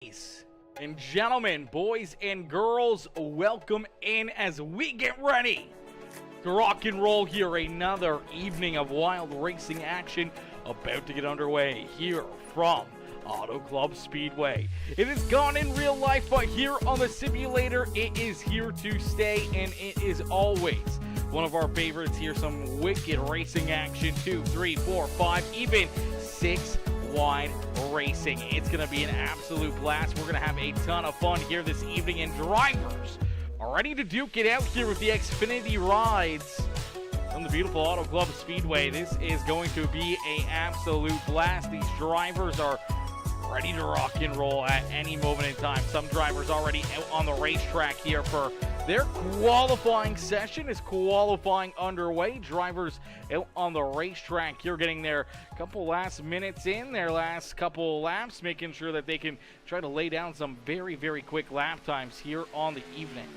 Ladies and gentlemen, boys and girls, welcome in as we get ready to rock and roll here. Another evening of wild racing action about to get underway here from Auto Club Speedway. It is gone in real life, but here on the simulator, it is here to stay, and it is always one of our favorites here. Some wicked racing action, 2, 3, 4, 5, even 6 wide racing. It's going to be an absolute blast. We're going to have a ton of fun here this evening, and drivers are ready to duke it out here with the Xfinity rides from the beautiful Auto Club Speedway. This is going to be an absolute blast. These drivers are ready to rock and roll at any moment in time. Some drivers already out on the racetrack here for their qualifying session. Is qualifying underway. Drivers out on the racetrack here getting their couple last minutes in, their last couple laps, making sure that they can try to lay down some very, very quick lap times here on the evening.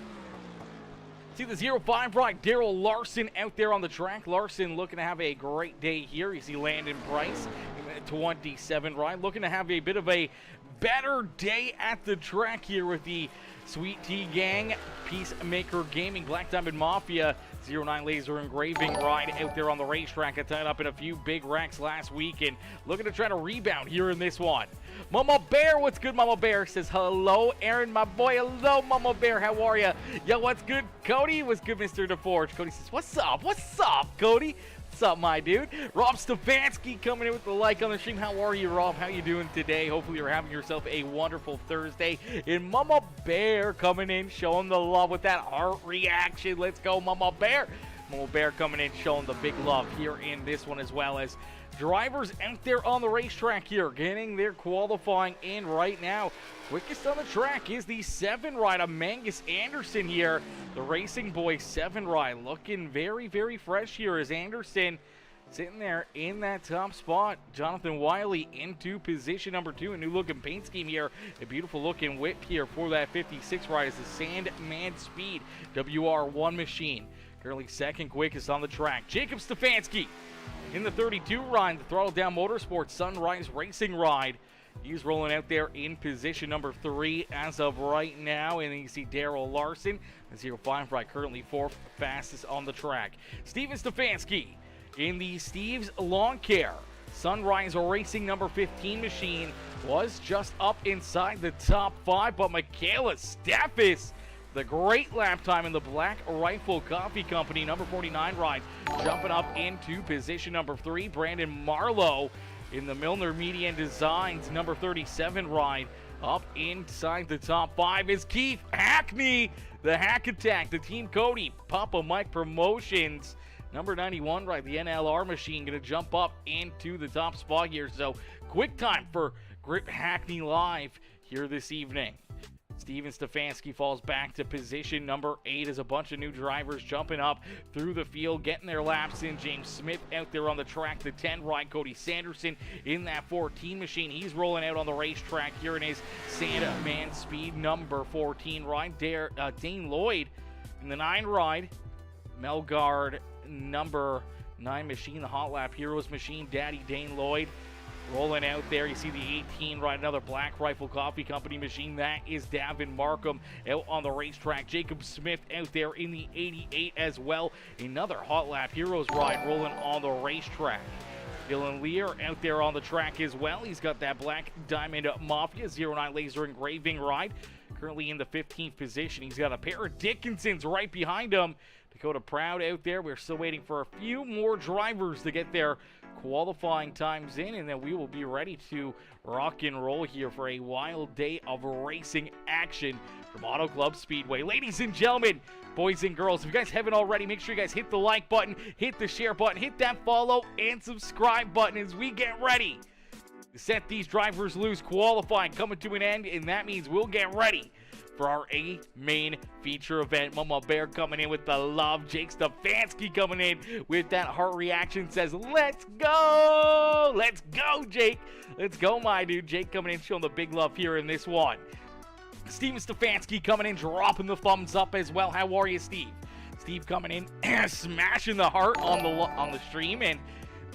See the 05 ride, Daryl Larson out there on the track. Larson looking to have a great day here. You see Landon Price, 27 ride, looking to have a bit of a better day at the track here with the Sweet Tea Gang, PeaceMaker Gaming, Black Diamond Mafia, 09 Laser Engraving ride out there on the racetrack. I tied up in a few big wrecks last week and looking to try to rebound here in this one. Mama Bear, what's good? Mama Bear says hello. Aaron, my boy, hello, Mama Bear, how are you? Yo, what's good? Cody, what's good, Mr. DeForge? Cody says, what's up? What's up, Cody? What's up, my dude? Rob Stefanski coming in with the like on the stream. How are you, Rob? How you doing today? Hopefully you're having yourself a wonderful Thursday. And Mama Bear coming in, showing the love with that heart reaction. Let's go, Mama Bear. Mama Bear coming in, showing the big love here in this one, as well as drivers out there on the racetrack here, getting their qualifying in right now. Quickest on the track is the 7 ride of Mangus Anderson here. The Racing Boy 7 ride looking very, very fresh here as Anderson sitting there in that top spot. Jonathan Wiley into position number 2. A new looking paint scheme here. A beautiful looking whip here for that 56 ride is the Sandman Speed WR1 machine. Currently second quickest on the track. Jacob Stefanski in the 32 ride, the Throttle Down Motorsports Sunrise Racing ride. He's rolling out there in position number 3 as of right now. And then you see Daryl Larson, the 05 ride, currently 4th fastest on the track. Steven Stefanski in the Steve's Lawn Care Sunrise Racing number 15 machine was just up inside the top 5, but Michaela Staffis, the great lap time in the Black Rifle Coffee Company number 49 ride, jumping up into position number 3. Brandon Marlowe in the Milner Media and Designs number 37 ride, up inside the top 5 is Keith Hackney, the Hack Attack, the Team Cody, Papa Mike Promotions number 91 ride, the NLR machine, going to jump up into the top spot here. So quick time for Grip Hackney Live here this evening. Steven Stefanski falls back to position number 8 as a bunch of new drivers jumping up through the field, getting their laps in. James Smith out there on the track, the 10 ride. Cody Sanderson in that 14 machine. He's rolling out on the racetrack here in his Sandman Speed number 14 ride. Dane Lloyd in the 9 ride. Melgard number 9 machine, the Hot Lap Heroes machine. Daddy Dane Lloyd rolling out there. You see the 18 ride, another Black Rifle Coffee Company machine. That is Davin Markham out on the racetrack. Jacob Smith out there in the 88 as well. Another Hot Lap Heroes ride rolling on the racetrack. Dylan Lear out there on the track as well. He's got that Black Diamond Mafia 09 Laser Engraving ride. Currently in the 15th position. He's got a pair of Dickinsons right behind him. Dakota Proud out there. We're still waiting for a few more drivers to get their qualifying times in, and then we will be ready to rock and roll here for a wild day of racing action from Auto Club Speedway. Ladies and gentlemen, boys and girls, if you guys haven't already, make sure you guys hit the like button, hit the share button, hit that follow and subscribe button as we get ready to set these drivers loose. Qualifying coming to an end, and that means we'll get ready for our main feature event. Mama Bear coming in with the love. Jake Stefanski coming in with that heart reaction, says, let's go! Let's go, Jake! Let's go, my dude. Jake coming in, showing the big love here in this one. Steven Stefanski coming in, dropping the thumbs up as well. How are you, Steve? Steve coming in, smashing the heart on the stream, and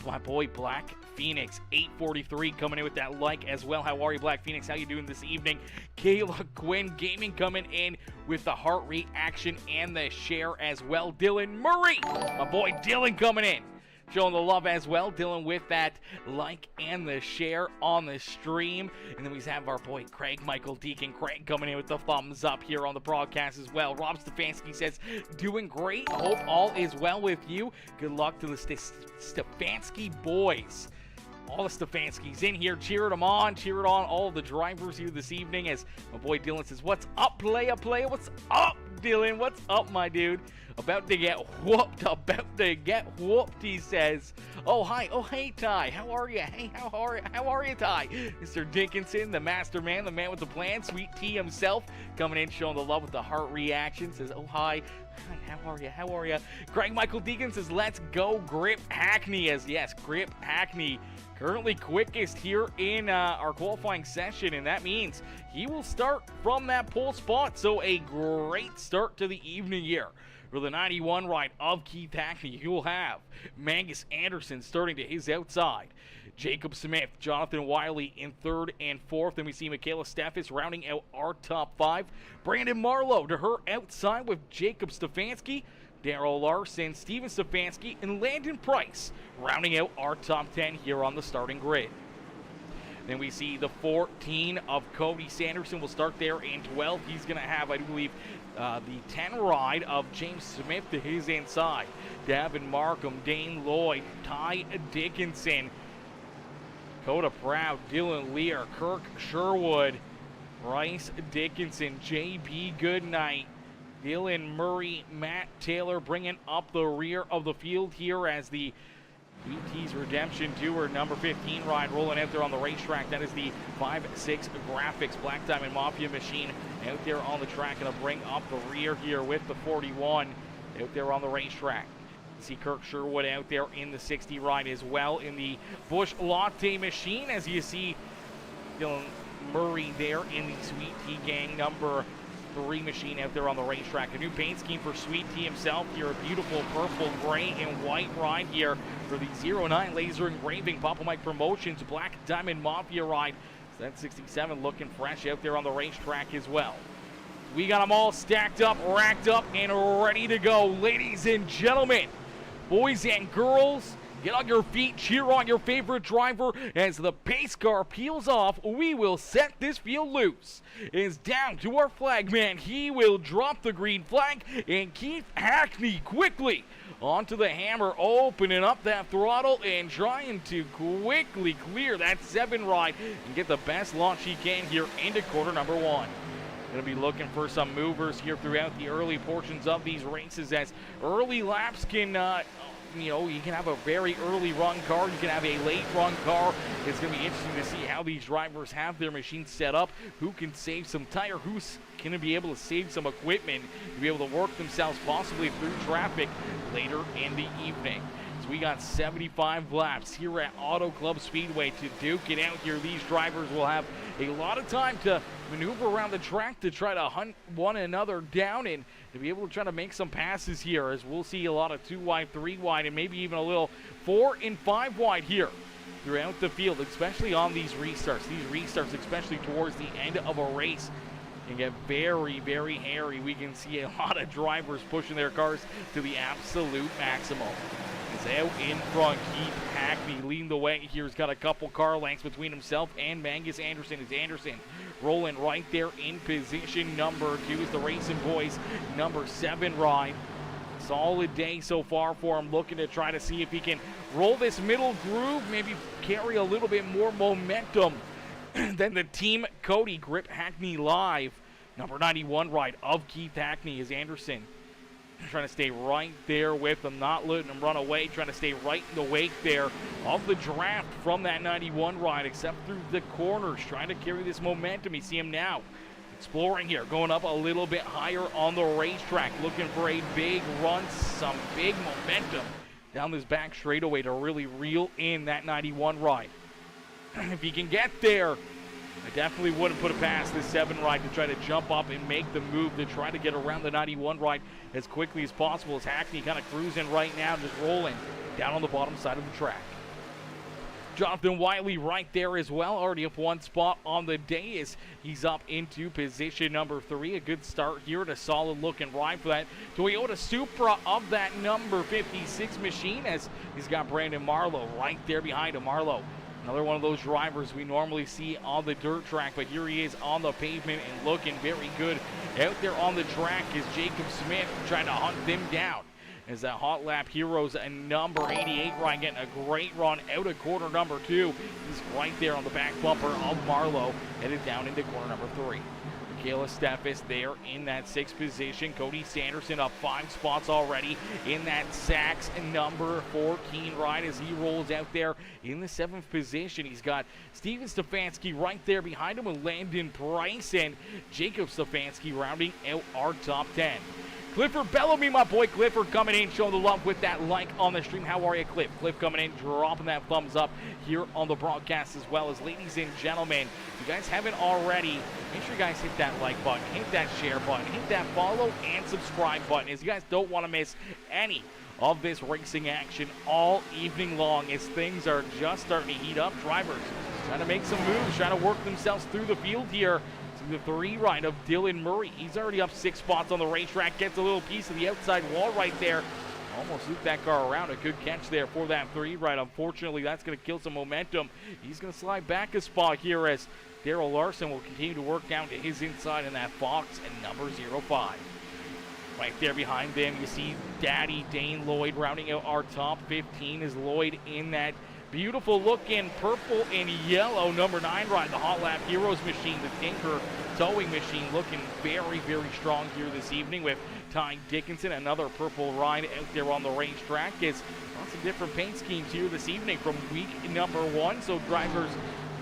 my boy Black Phoenix, 843 coming in with that like as well. How are you, Black Phoenix? How you doing this evening? Kayla Quinn Gaming coming in with the heart reaction and the share as well. Dylan Murray, my boy Dylan coming in, showing the love as well. Dylan with that like and the share on the stream. And then we have our boy Craig Michael Deacon. Craig coming in with the thumbs up here on the broadcast as well. Rob Stefanski says, doing great. Hope all is well with you. Good luck to the Stefanski boys. All the Stefanskis in here, cheering them on, cheering on all the drivers here this evening as my boy Dylan says, what's up, playa? What's up, Dylan? What's up, my dude? About to get whooped, he says. Oh, hi. Oh, hey, Ty. How are you? Hey, how are you, Ty? Mr. Dickinson, the master man, the man with the plan, Sweet T himself, coming in, showing the love with the heart reaction, says, oh, hi. Hi, how are you? Craig Michael Deacon says, let's go, Grip Hackney. As yes, Grip Hackney, currently quickest here in our qualifying session, and that means he will start from that pole spot. So a great start to the evening here. For the 91 ride of Keith Hackney, you will have Mangus Anderson starting to his outside. Jacob Smith, Jonathan Wiley in third and fourth. Then we see Michaela Steffes rounding out our top five. Brandon Marlowe to her outside with Jacob Stefanski, Darrell Larson, Steven Stefanski, and Landon Price rounding out our top 10 here on the starting grid. Then we see the 14 of Cody Sanderson will start there in 12. He's going to have, I believe, the 10 ride of James Smith to his inside. Davin Markham, Dane Lloyd, Ty Dickinson, Coda Proud, Dylan Lear, Kirk Sherwood, Bryce Dickinson, J.B. Goodnight, Dylan Murray, Matt Taylor bringing up the rear of the field here as the BT's Redemption Tour number 15 ride rolling out there on the racetrack. That is the 5-6 Graphics Black Diamond Mafia machine out there on the track, and to bring up the rear here with the 41 out there on the racetrack. You see Kirk Sherwood out there in the 60 ride as well in the Busch Latte machine, as you see Dylan Murray there in the Sweet Tea Gang number 3 machine out there on the racetrack. A new paint scheme for Sweet Tea himself here. A beautiful purple, gray, and white ride here for the 09 Laser Engraving Papa Mike Promotions Black Diamond Mafia ride. So that 67 looking fresh out there on the racetrack as well. We got them all stacked up, racked up, and ready to go. Ladies and gentlemen, boys and girls, get on your feet, cheer on your favorite driver. As the pace car peels off, we will set this field loose. It is down to our flag man. He will drop the green flag, and Keith Hackney quickly onto the hammer, opening up that throttle and trying to quickly clear that 7 ride and get the best launch he can here into quarter number 1. Going to be looking for some movers here throughout the early portions of these races, as early laps can you can have a very early run car, you can have a late run car. It's going to be interesting to see how these drivers have their machines set up, who can save some tire, who's going to be able to save some equipment to be able to work themselves possibly through traffic later in the evening. So we got 75 laps here at Auto Club Speedway to duke it out here. These drivers will have a lot of time to maneuver around the track to try to hunt one another down and to be able to try to make some passes here, as we'll see a lot of 2 wide, 3 wide, and maybe even a little 4 and 5 wide here throughout the field, especially on these restarts. These restarts, especially towards the end of a race, can get very, very hairy. We can see a lot of drivers pushing their cars to the absolute maximum. It's out in front. Keith Hackney leading the way here. He's got a couple car lengths between himself and Mangus Anderson. As Anderson rolling right there in position number 2 is the Racing Boys number 7 ride. Solid day so far for him, looking to try to see if he can roll this middle groove, maybe carry a little bit more momentum than the Team Cody Grip Hackney Live number 91 ride of Keith Hackney. Is Anderson trying to stay right there with him, not letting him run away, trying to stay right in the wake there of the draft from that 91 ride, except through the corners, trying to carry this momentum. You see him now exploring here, going up a little bit higher on the racetrack, looking for a big run, some big momentum down this back straightaway to really reel in that 91 ride. If he can get there, I definitely wouldn't put it past this 7 ride to try to jump up and make the move to try to get around the 91 ride as quickly as possible, as Hackney kind of cruising right now, just rolling down on the bottom side of the track. Jonathan Wiley right there as well, already up one spot on the day as he's up into position number 3. A good start here and a solid looking ride for that Toyota Supra of that number 56 machine, as he's got Brandon Marlowe right there behind him. Marlowe, another one of those drivers we normally see on the dirt track, but here he is on the pavement and looking very good out there on the track as Jacob Smith trying to hunt them down. As that Hot Lap Heroes and number 88 ride getting a great run out of corner number 2. He's right there on the back bumper of Marlowe, headed down into corner number 3. Michaela Steffes there in that 6th position. Cody Sanderson up 5 spots already in that Sachs number 14 ride as he rolls out there in the 7th position. He's got Steven Stefanski right there behind him with Landon Price and Jacob Stefanski rounding out our top 10. Clifford Bellamy, my boy Clifford, coming in, showing the love with that like on the stream. How are you, Cliff? Cliff coming in, dropping that thumbs up here on the broadcast as well. As ladies and gentlemen, if you guys haven't already, make sure you guys hit that like button, hit that share button, hit that follow and subscribe button, as you guys don't want to miss any of this racing action all evening long, as things are just starting to heat up. Drivers trying to make some moves, trying to work themselves through the field here. The 3 ride of Dylan Murray. He's already up 6 spots on the racetrack. Gets a little piece of the outside wall right there. Almost looped that car around. A good catch there for that 3 ride. Unfortunately, that's going to kill some momentum. He's going to slide back a spot here as Daryl Larson will continue to work down to his inside in that Fox and number 05. Right there behind them, you see Daddy Dane Lloyd rounding out our top 15 as Lloyd in that beautiful looking purple and yellow number 9 ride, the Hot Lap Heroes machine, the Tinker towing machine, looking very, very strong here this evening with Ty Dickinson. Another purple ride out there on the racetrack. It's lots of different paint schemes here this evening from week number 1, so drivers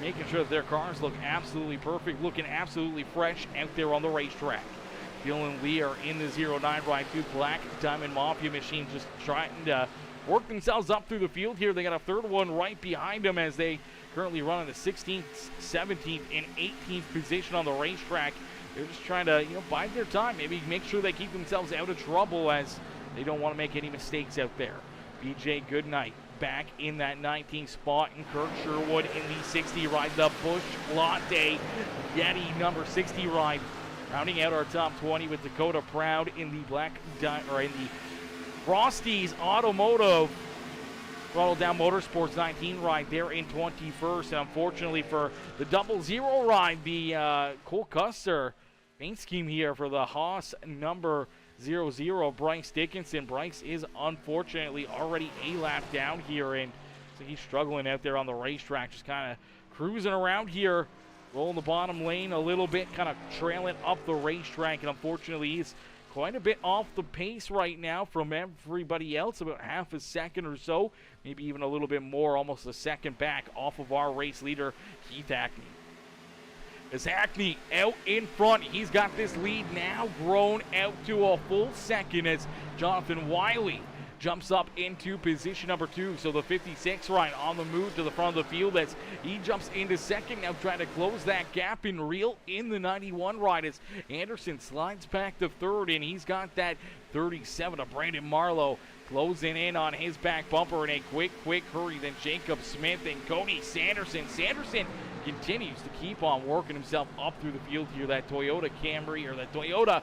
making sure that their cars look absolutely perfect, looking absolutely fresh out there on the racetrack. Dylan Lear in the 09 ride through Black Diamond Mafia machine, just trying to work themselves up through the field here. They got a 3rd one right behind them as they currently run in the 16th, 17th, and 18th position on the racetrack. They're just trying to, bide their time, maybe make sure they keep themselves out of trouble as they don't want to make any mistakes out there. BJ Goodnight back in that 19th spot, and Kirk Sherwood in the 60 ride, the Busch Latte Yeti number 60 ride, rounding out our top 20 with Dakota Proud in the in the Frosty's Automotive Throttle Down Motorsports 19 ride there in 21st. And unfortunately for the 00 ride, the Cole Custer paint scheme here for the Haas number 00, Bryce Dickinson. Bryce is unfortunately already a lap down here, and so he's struggling out there on the racetrack, just kind of cruising around here, rolling the bottom lane a little bit, kind of trailing up the racetrack, and unfortunately he's quite a bit off the pace right now from everybody else, about half a second or so, maybe even a little bit more, almost a second back off of our race leader, Keith Hackney. As Hackney out in front, he's got this lead now grown out to a full second as Jonathan Wiley jumps up into position number 2. So the 56 ride on the move to the front of the field as he jumps into second, now trying to close that gap and reel in the 91 ride as Anderson slides back to 3rd, and he's got that 37 of Brandon Marlowe closing in on his back bumper in a quick hurry. Then Jacob Smith and Cody Sanderson. Sanderson continues to keep on working himself up through the field here. That Toyota Camry, or that Toyota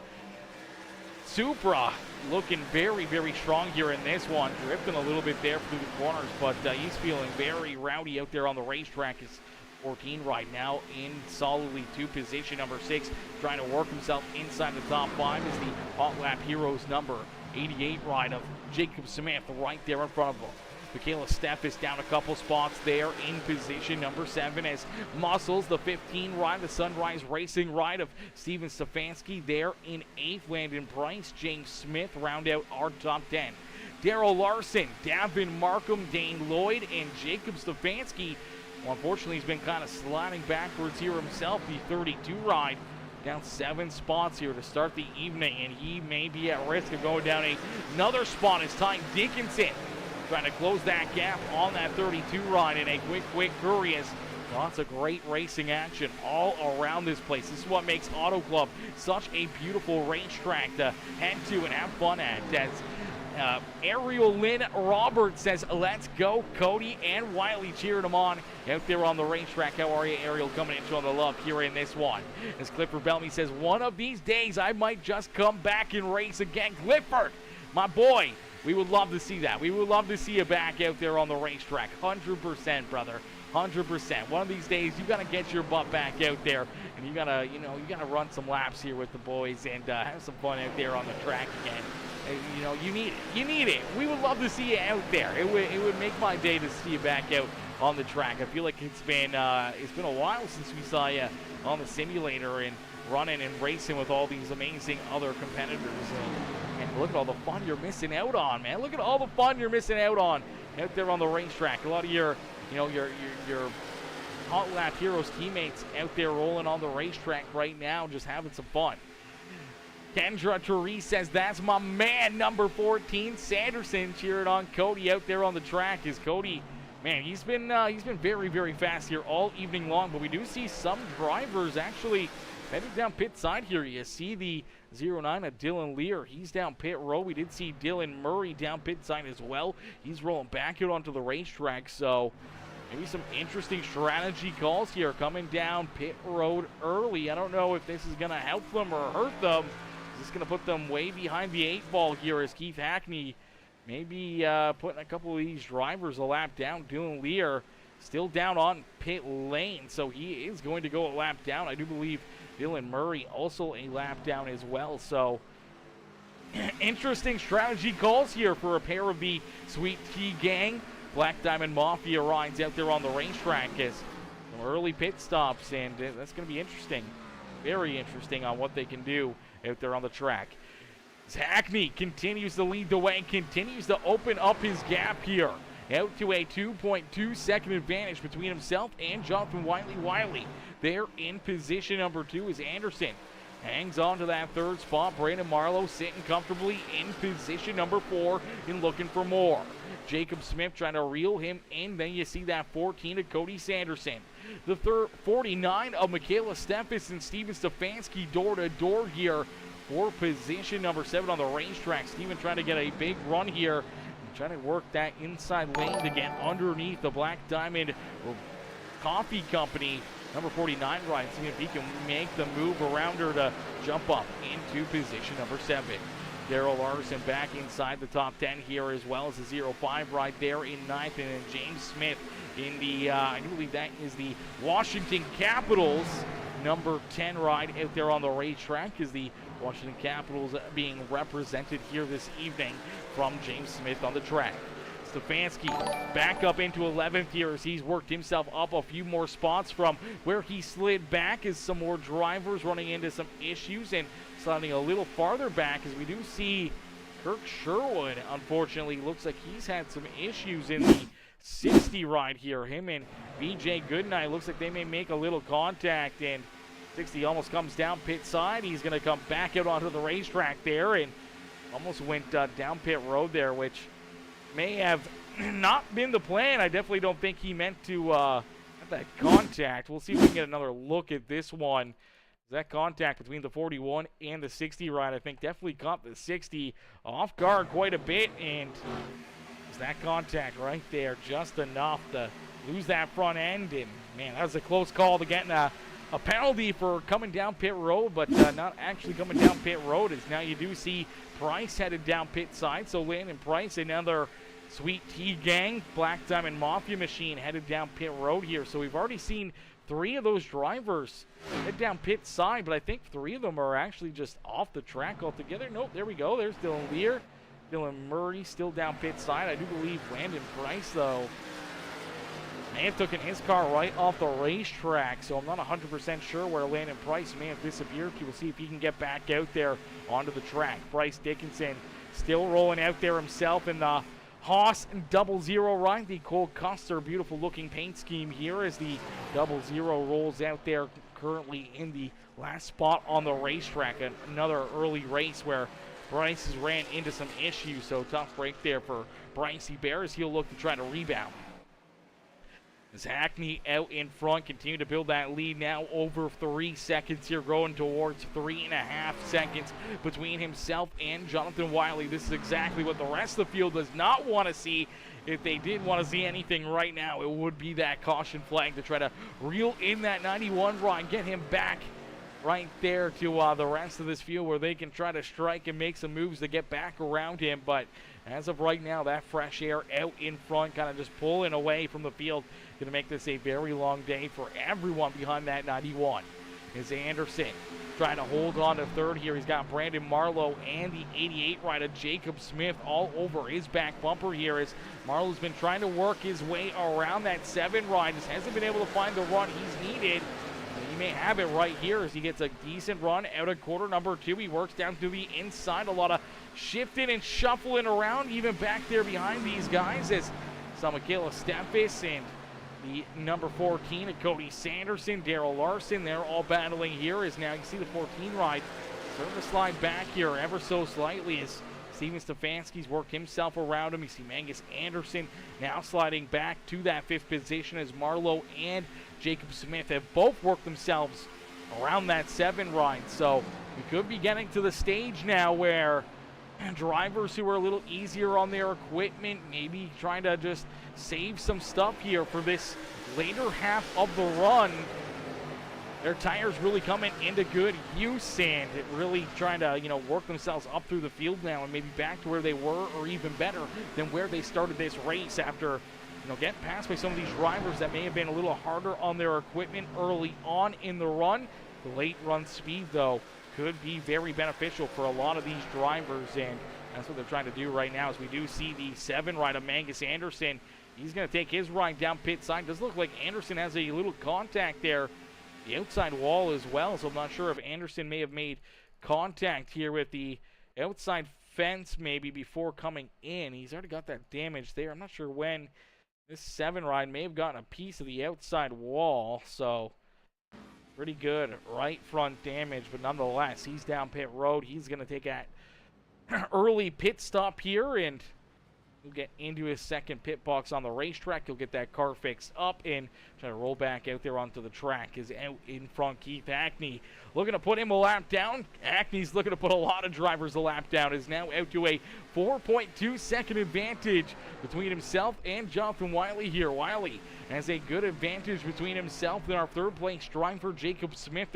Supra, looking very, very strong here in this one. Drifting a little bit there through the corners, but he's feeling very rowdy out there on the racetrack. His 14 right now in solidly to position number 6, trying to work himself inside the top 5 is the Hot Lap Heroes number 88 ride of Jacob Smith right there in front of him. Michaela Steffes down a couple spots there in position number 7 as Muscles, the 15 ride, the Sunrise Racing ride of Steven Stefanski there in 8th. Landon Price, James Smith round out our top 10. Daryl Larson, Davin Markham, Dane Lloyd, and Jacob Stefanski. Well, unfortunately, he's been kind of sliding backwards here himself. The 32 ride down 7 spots here to start the evening, and he may be at risk of going down another spot as Ty Dickinson trying to close that gap on that 32 ride in a quick hurry as lots of great racing action all around this place. This is what makes Auto Club such a beautiful racetrack to head to and have fun at, as Ariel Lynn Roberts says, let's go, Cody and Wiley cheering him on out there on the racetrack. How are you, Ariel? Coming in showing the love here in this one. As Clifford Bellamy says, one of these days I might just come back and race again. Clifford, my boy, we would love to see that. We would love to see you back out there on the racetrack. 100%, brother. 100%. One of these days, you got to get your butt back out there, and you got to, you got to run some laps here with the boys and have some fun out there on the track again. You need it. You need it. We would love to see you out there. It would make my day to see you back out on the track. I feel like it's been a while since we saw you on the simulator and running and racing with all these amazing other competitors. And look at all the fun you're missing out on, man. Look at all the fun you're missing out on out there on the racetrack. A lot of your Hot Lap Heroes teammates out there rolling on the racetrack right now, just having some fun. Kendra Therese says, that's my man, number 14, Sanderson, cheering on Cody out there on the track. Is Cody, man, he's been very, very fast here all evening long, but we do see some drivers actually heading down pit side here. You see the 09 of Dylan Lear. He's down pit road. We did see Dylan Murray down pit side as well. He's rolling back out onto the racetrack, so maybe some interesting strategy calls here coming down pit road early. I don't know if this is going to help them or hurt them. Is this going to put them way behind the 8 ball here as Keith Hackney maybe putting a couple of these drivers a lap down. Dylan Lear still down on pit lane, so he is going to go a lap down. I do believe Dylan Murray also a lap down as well. So interesting strategy calls here for a pair of the Sweet Tea Gang. Black Diamond Mafia rides out there on the racetrack as some early pit stops, and that's going to be interesting. Very interesting on what they can do out there on the track. Hackney continues to lead the way, continues to open up his gap here. Out to a 2.2 second advantage between himself and Jonathan Wiley. There in position number 2 is Anderson. Hangs on to that 3rd spot. Brandon Marlowe sitting comfortably in position number 4 and looking for more. Jacob Smith trying to reel him in. Then you see that 14 of Cody Sanderson. The 49 of Michaela Steffes and Steven Stefanski door-to-door here for position number 7 on the racetrack. Steven trying to get a big run here. Trying to work that inside lane to get underneath the Black Diamond Coffee Company. Number 49 ride, seeing if he can make the move around her to jump up into position number 7. Daryl Larson back inside the top 10 here, as well as the 05 ride there in 9th, and then James Smith in the, I do believe that is the Washington Capitals number 10 ride out there on the racetrack, is the Washington Capitals being represented here this evening from James Smith on the track. Stefanski back up into 11th here as he's worked himself up a few more spots from where he slid back, as some more drivers running into some issues and sliding a little farther back, as we do see Kirk Sherwood, unfortunately, looks like he's had some issues in the 60 ride here. Him and BJ Goodnight looks like they may make a little contact, and 60 almost comes down pit side. He's going to come back out onto the racetrack there and almost went down pit road there, which may have not been the plan. I definitely don't think he meant to have that contact. We'll see if we can get another look at this one. That contact between the 41 and the 60 ride, I think, definitely caught the 60 off guard quite a bit, and that contact right there just enough to lose that front end. And man, that was a close call to getting a penalty for coming down pit road, but not actually coming down pit road, as now you do see Price headed down pit side. So Landon Price, another Sweet Tea Gang Black Diamond Mafia machine, headed down pit road here. So we've already seen 3 of those drivers head down pit side, but I think 3 of them are actually just off the track altogether. Nope, there we go. There's Dylan Lear. Dylan Murray still down pit side. I do believe Landon Price, though, may have taken his car right off the racetrack, so I'm not 100% sure where Landon Price may have disappeared to. We'll see if he can get back out there onto the track. Bryce Dickinson still rolling out there himself in the Haas 00 ride. The Cole Custer beautiful looking paint scheme here as the 00 rolls out there, currently in the last spot on the racetrack. Another early race where Bryce has ran into some issues, so tough break there for Brycey Bears. He'll look to try to rebound. As Hackney out in front, continue to build that lead now over 3 seconds here, growing towards 3.5 seconds between himself and Jonathan Wiley. This is exactly what the rest of the field does not want to see. If they did want to see anything right now, it would be that caution flag to try to reel in that 91 ride, get him back right there to the rest of this field where they can try to strike and make some moves to get back around him. But as of right now, that fresh air out in front, kind of just pulling away from the field, going to make this a very long day for everyone behind that 91. Is Anderson trying to hold on to third here. He's got Brandon Marlowe and the 88 rider Jacob Smith all over his back bumper here, as Marlowe's been trying to work his way around that 7 ride. Just hasn't been able to find the run he's needed. He may have it right here as he gets a decent run out of quarter number 2. He works down to the inside. A lot of shifting and shuffling around even back there behind these guys as Michaela Steffes and the number 14 of Cody Sanderson, Daryl Larson, they're all battling here. As now you see the 14 ride starting to slide back here ever so slightly as Steven Stefanski's worked himself around him. You see Mangus Anderson now sliding back to that 5th position as Marlowe and Jacob Smith have both worked themselves around that 7 ride. So we could be getting to the stage now where drivers who are a little easier on their equipment, maybe trying to just save some stuff here for this later half of the run. Their tires really coming into good use and really trying to, work themselves up through the field now and maybe back to where they were or even better than where they started this race after, getting passed by some of these drivers that may have been a little harder on their equipment early on in the run. The late run speed, though, could be very beneficial for a lot of these drivers, and that's what they're trying to do right now as we do see the 7 ride of Mangus Anderson. He's going to take his ride down pit side. Does look like Anderson has a little contact there, the outside wall as well, so I'm not sure if Anderson may have made contact here with the outside fence maybe before coming in. He's already got that damage there. I'm not sure when this 7 ride may have gotten a piece of the outside wall, so pretty good right front damage, but nonetheless, he's down pit road. He's going to take an early pit stop here, and he'll get into his second pit box on the racetrack. He'll get that car fixed up and try to roll back out there onto the track. Is out in front Keith Hackney, looking to put him a lap down. Hackney's looking to put a lot of drivers a lap down. Is now out to a 4.2 second advantage between himself and Jonathan Wiley here. Wiley has a good advantage between himself and our 3rd place driver Jacob Smith.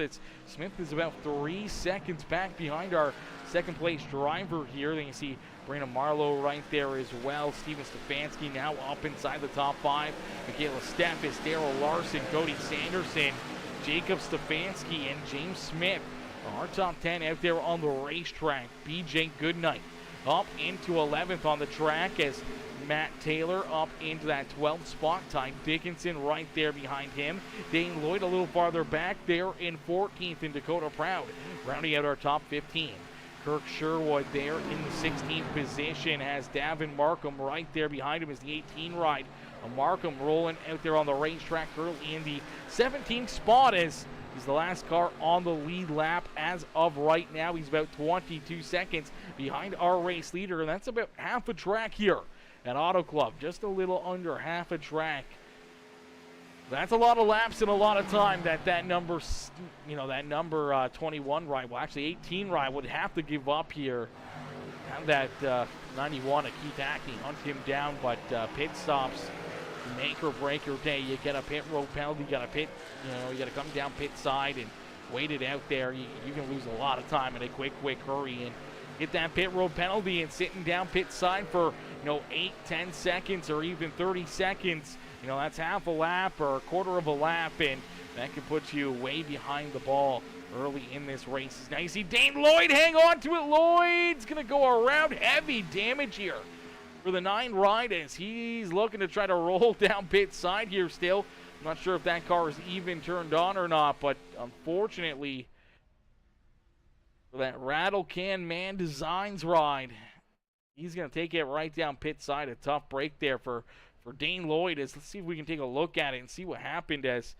Smith is about 3 seconds back behind our 2nd place driver here. Then you see Brandon Marlowe right there as well. Steven Stefanski now up inside the top 5. Michaela Steffes, Daryl Larson, Cody Sanderson, Jacob Stefanski, and James Smith are our top 10 out there on the racetrack. BJ Goodnight up into 11th on the track as Matt Taylor up into that 12th spot. Ty Dickinson right there behind him. Dane Lloyd a little farther back there in 14th, and Dakota Proud rounding out our top 15. Kirk Sherwood there in the 16th position has Davin Markham right there behind him as the 18 ride. Markham rolling out there on the racetrack early in the 17th spot as he's the last car on the lead lap as of right now. He's about 22 seconds behind our race leader, and that's about half a track here at Auto Club, just a little under half a track. That's a lot of laps and a lot of time that number, that number 21 ride, well actually 18 ride would have to give up here. Have that 91 of Keith Hackney hunt him down, but pit stops make or break your day. You get a pit road penalty, you got to pit, you got to come down pit side and wait it out there. You can lose a lot of time in a quick hurry and get that pit road penalty, and sitting down pit side for 8, 10 seconds or even 30 seconds. That's half a lap or a quarter of a lap, and that can put you way behind the ball early in this race. Now you see Dane Lloyd hang on to it. Lloyd's going to go around. Heavy damage here for the 9 ride as he's looking to try to roll down pit side here still. I'm not sure if that car is even turned on or not, but unfortunately for that Rattle Can Man Designs ride, he's going to take it right down pit side. A tough break there for Dane Lloyd. Let's see if we can take a look at it and see what happened, as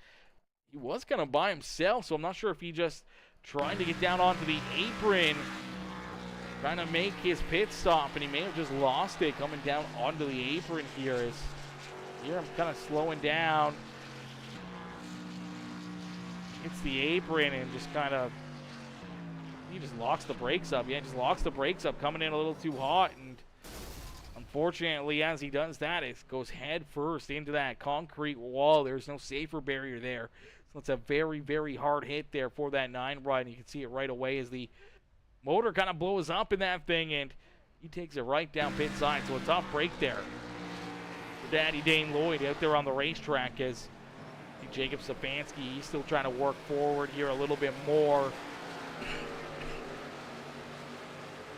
he was kind of by himself, so I'm not sure if he just tried to get down onto the apron, trying to make his pit stop, and he may have just lost it coming down onto the apron here. As Here I'm kind of slowing down. Hits the apron and just kind of, he just locks the brakes up. Yeah, just locks the brakes up, coming in a little too hot. And unfortunately, as he does that, it goes head first into that concrete wall. There's no safer barrier there. So it's a very, very hard hit there for that 9 ride. And you can see it right away as the motor kind of blows up in that thing, and he takes it right down pit side. So a tough break there for Daddy Dane Lloyd out there on the racetrack, as Jacob Stefanski, he's still trying to work forward here a little bit more.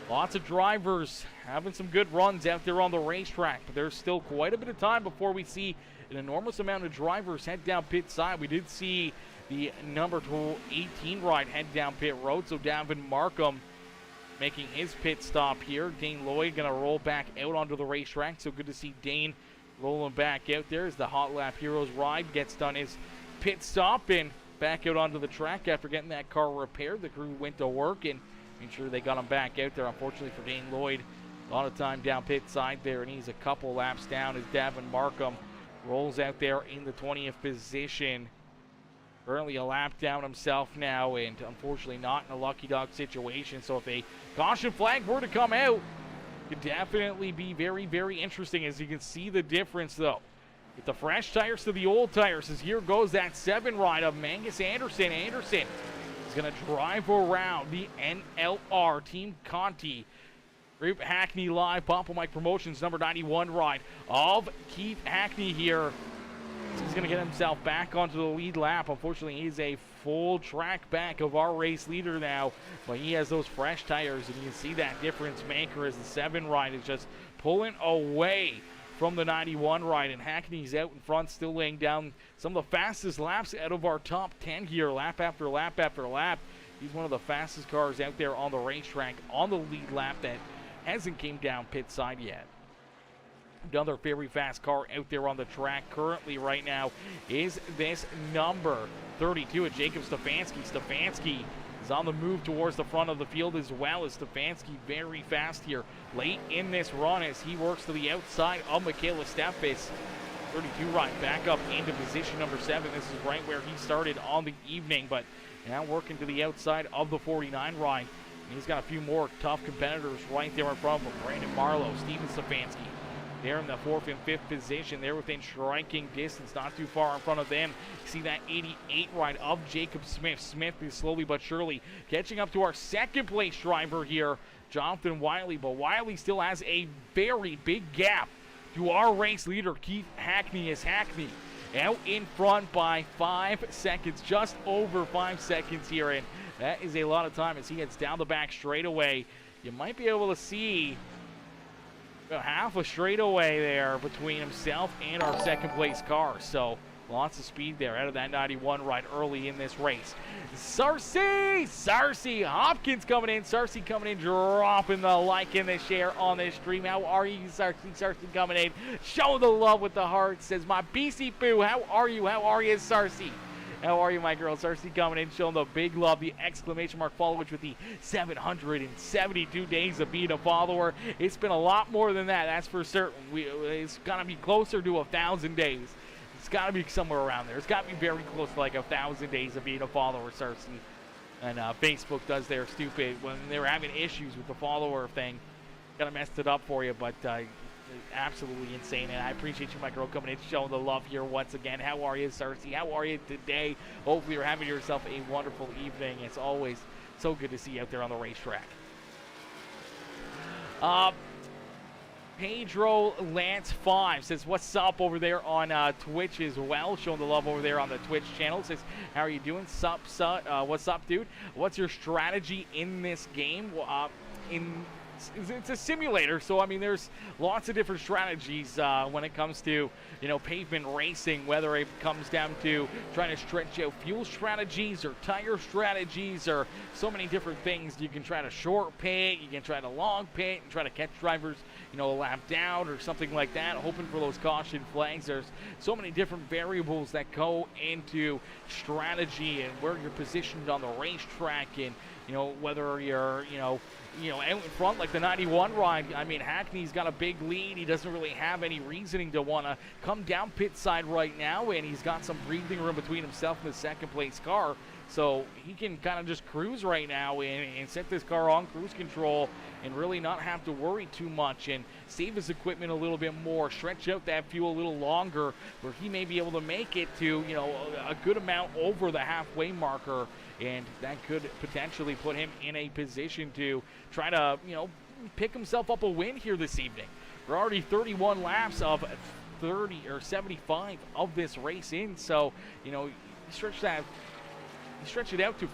Lots of drivers having some good runs out there on the racetrack, but there's still quite a bit of time before we see an enormous amount of drivers head down pit side. We did see the number 18 ride head down pit road, so Davin Markham making his pit stop here. Dane Lloyd going to roll back out onto the racetrack, so good to see Dane rolling back out there as the Hot Lap Heroes ride gets done his pit stop and back out onto the track after getting that car repaired. The crew went to work and made sure they got him back out there. Unfortunately for Dane Lloyd, a lot of time down pit side there, and he's a couple laps down as Davin Markham rolls out there in the 20th position. Currently a lap down himself now, and unfortunately not in a lucky dog situation. So if a caution flag were to come out, could definitely be very, very interesting, as you can see the difference though. With the fresh tires to the old tires, as here goes that 7 ride of Mangus Anderson. Anderson is going to drive around the NLR Team Conti Group Hackney Live Papa Mike Promotions number 91 ride of Keith Hackney here. He's going to get himself back onto the lead lap. Unfortunately, he's a full track back of our race leader now, but he has those fresh tires, and you can see that difference maker as the 7 ride is just pulling away from the 91 ride, and Hackney's out in front, still laying down some of the fastest laps out of our top 10 here, lap after lap after lap. He's one of the fastest cars out there on the racetrack on the lead lap that hasn't came down pit side yet. Another very fast car out there on the track currently right now is this number 32 at Jacob Stefanski. Stefanski is on the move towards the front of the field as well, as Stefanski very fast here late in this run as he works to the outside of Michaela Steffes. 32 ride back up into position number 7. This is right where he started on the evening, but now working to the outside of the 49 ride. And he's got a few more tough competitors right there in front of him. Brandon Marlowe, Steven Stefanski. They're in the 4th and 5th position. They're within striking distance, not too far in front of them. You see that 88 ride of Jacob Smith. Smith is slowly but surely catching up to our 2nd place driver here, Jonathan Wiley. But Wiley still has a very big gap to our race leader, Keith Hackney, as Hackney out in front by 5 seconds, just over 5 seconds here. And that is a lot of time as he heads down the back straightaway. You might be able to see half a straightaway there between himself and our 2nd place car. So lots of speed there out of that 91 ride early in this race. Sarcy Hopkins coming in. Sarcy coming in, dropping the like and the share on this stream. How are you, Sarcy? Sarcy coming in, showing the love with the heart. Says my BC Boo, how are you? How are you, Sarcy? How are you, my girl? Sarcy coming in, showing the big love, the exclamation mark followers with the 772 days of being a follower. It's been a lot more than that, that's for certain. It's got to be closer to 1,000 days. It's got to be somewhere around there. It's got to be very close to like 1,000 days of being a follower, Sarcy. And Facebook does their stupid, when they were having issues with the follower thing, kind of messed it up for you, but absolutely insane. And I appreciate you, my girl, coming in, showing the love here once again. How are you, Sarcy? How are you today? Hopefully you're having yourself a wonderful evening. It's always so good to see you out there on the racetrack. Pedro Lance 5 says, what's up over there on Twitch as well? Showing the love over there on the Twitch channel. Says, how are you doing? What's up, dude? What's your strategy in this game? It's a simulator, so I mean there's lots of different strategies when it comes to, you know, pavement racing, whether it comes down to trying to stretch out fuel strategies or tire strategies or so many different things. You can try to short pit, you can try to long pit and try to catch drivers, you know, a lap down or something like that, hoping for those caution flags. There's so many different variables that go into strategy and where you're positioned on the racetrack and, whether you're, out in front like the 91 ride. I mean, Hackney's got a big lead. He doesn't really have any reasoning to want to come down pit side right now, and he's got some breathing room between himself and the second place car. So he can kind of just cruise right now and set this car on cruise control and really not have to worry too much and save his equipment a little bit more, stretch out that fuel a little longer, where he may be able to make it to, a good amount over the halfway marker, and that could potentially put him in a position to try to, pick himself up a win here this evening. We're already 31 laps of 30 or 75 of this race in, so, you stretch it out to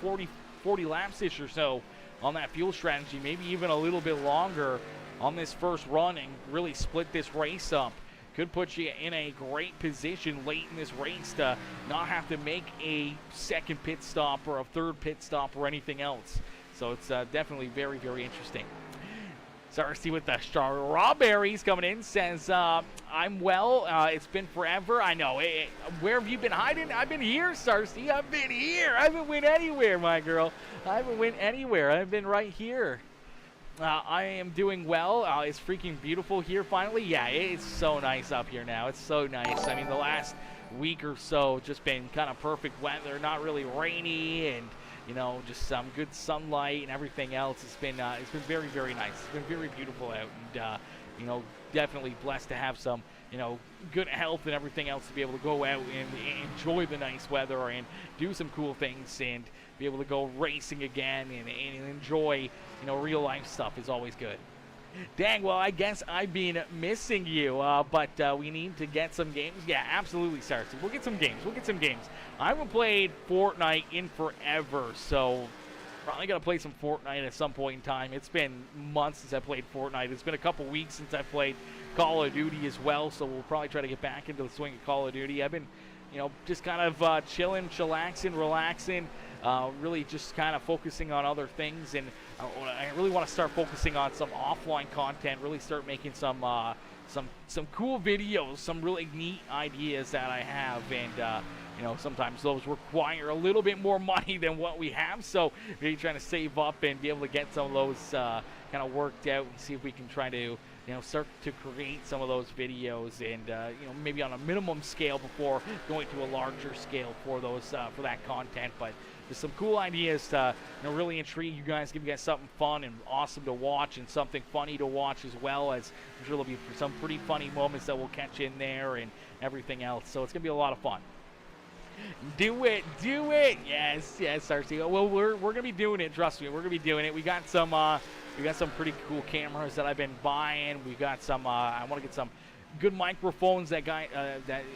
40 laps-ish or so on that fuel strategy, maybe even a little bit longer on this first run, and really split this race up. Could put you in a great position late in this race to not have to make a second pit stop or a third pit stop or anything else. So it's definitely very, very interesting. Sarcy with the strawberries coming in says, I'm well. It's been forever. I know. Hey, where have you been hiding? I've been here, Sarcy. I've been here. I haven't went anywhere, my girl. I haven't went anywhere. I've been right here. I am doing well. It's freaking beautiful here finally. Yeah, it's so nice up here now. It's so nice. I mean, the last week or so just been kind of perfect weather. Not really rainy, and just some good sunlight and everything else. It's been very, very nice. It's been very beautiful out, and definitely blessed to have some good health and everything else to be able to go out and enjoy the nice weather and do some cool things and be able to go racing again and enjoy real life stuff is always good. Dang, well, I guess I've been missing you, but we need to get some games. Yeah, absolutely, Sarcy. We'll get some games. I haven't played Fortnite in forever, so probably going to play some Fortnite at some point in time. It's been months since I played Fortnite. It's been a couple weeks since I played Call of Duty as well, so we'll probably try to get back into the swing of Call of Duty. I've been, just kind of chilling, chillaxing, relaxing, really just kind of focusing on other things, and I really want to start focusing on some offline content, really start making some cool videos, some really neat ideas that I have, and sometimes those require a little bit more money than what we have, so maybe trying to save up and be able to get some of those kind of worked out and see if we can try to start to create some of those videos, and maybe on a minimum scale before going to a larger scale for those for that content. But there's some cool ideas to really intrigue you guys, give you guys something fun and awesome to watch, and something funny to watch, as well as I'm sure there'll be some pretty funny moments that we'll catch in there and everything else. So it's gonna be a lot of fun. Do it. Yes, Sarcy. Well, we're gonna be doing it. Trust me, we're gonna be doing it. We got some pretty cool cameras that I've been buying. We got some. I want to get some good microphones that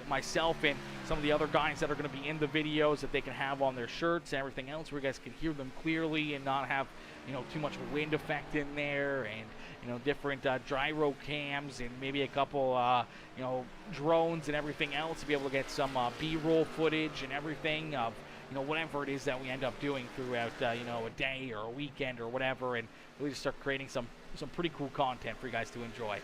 myself and some of the other guys that are going to be in the videos, that they can have on their shirts and everything else, where you guys can hear them clearly and not have too much wind effect in there, and different gyro cams, and maybe a couple drones and everything else to be able to get some B-roll footage and everything of whatever it is that we end up doing throughout a day or a weekend or whatever, and really just start creating some pretty cool content for you guys to enjoy.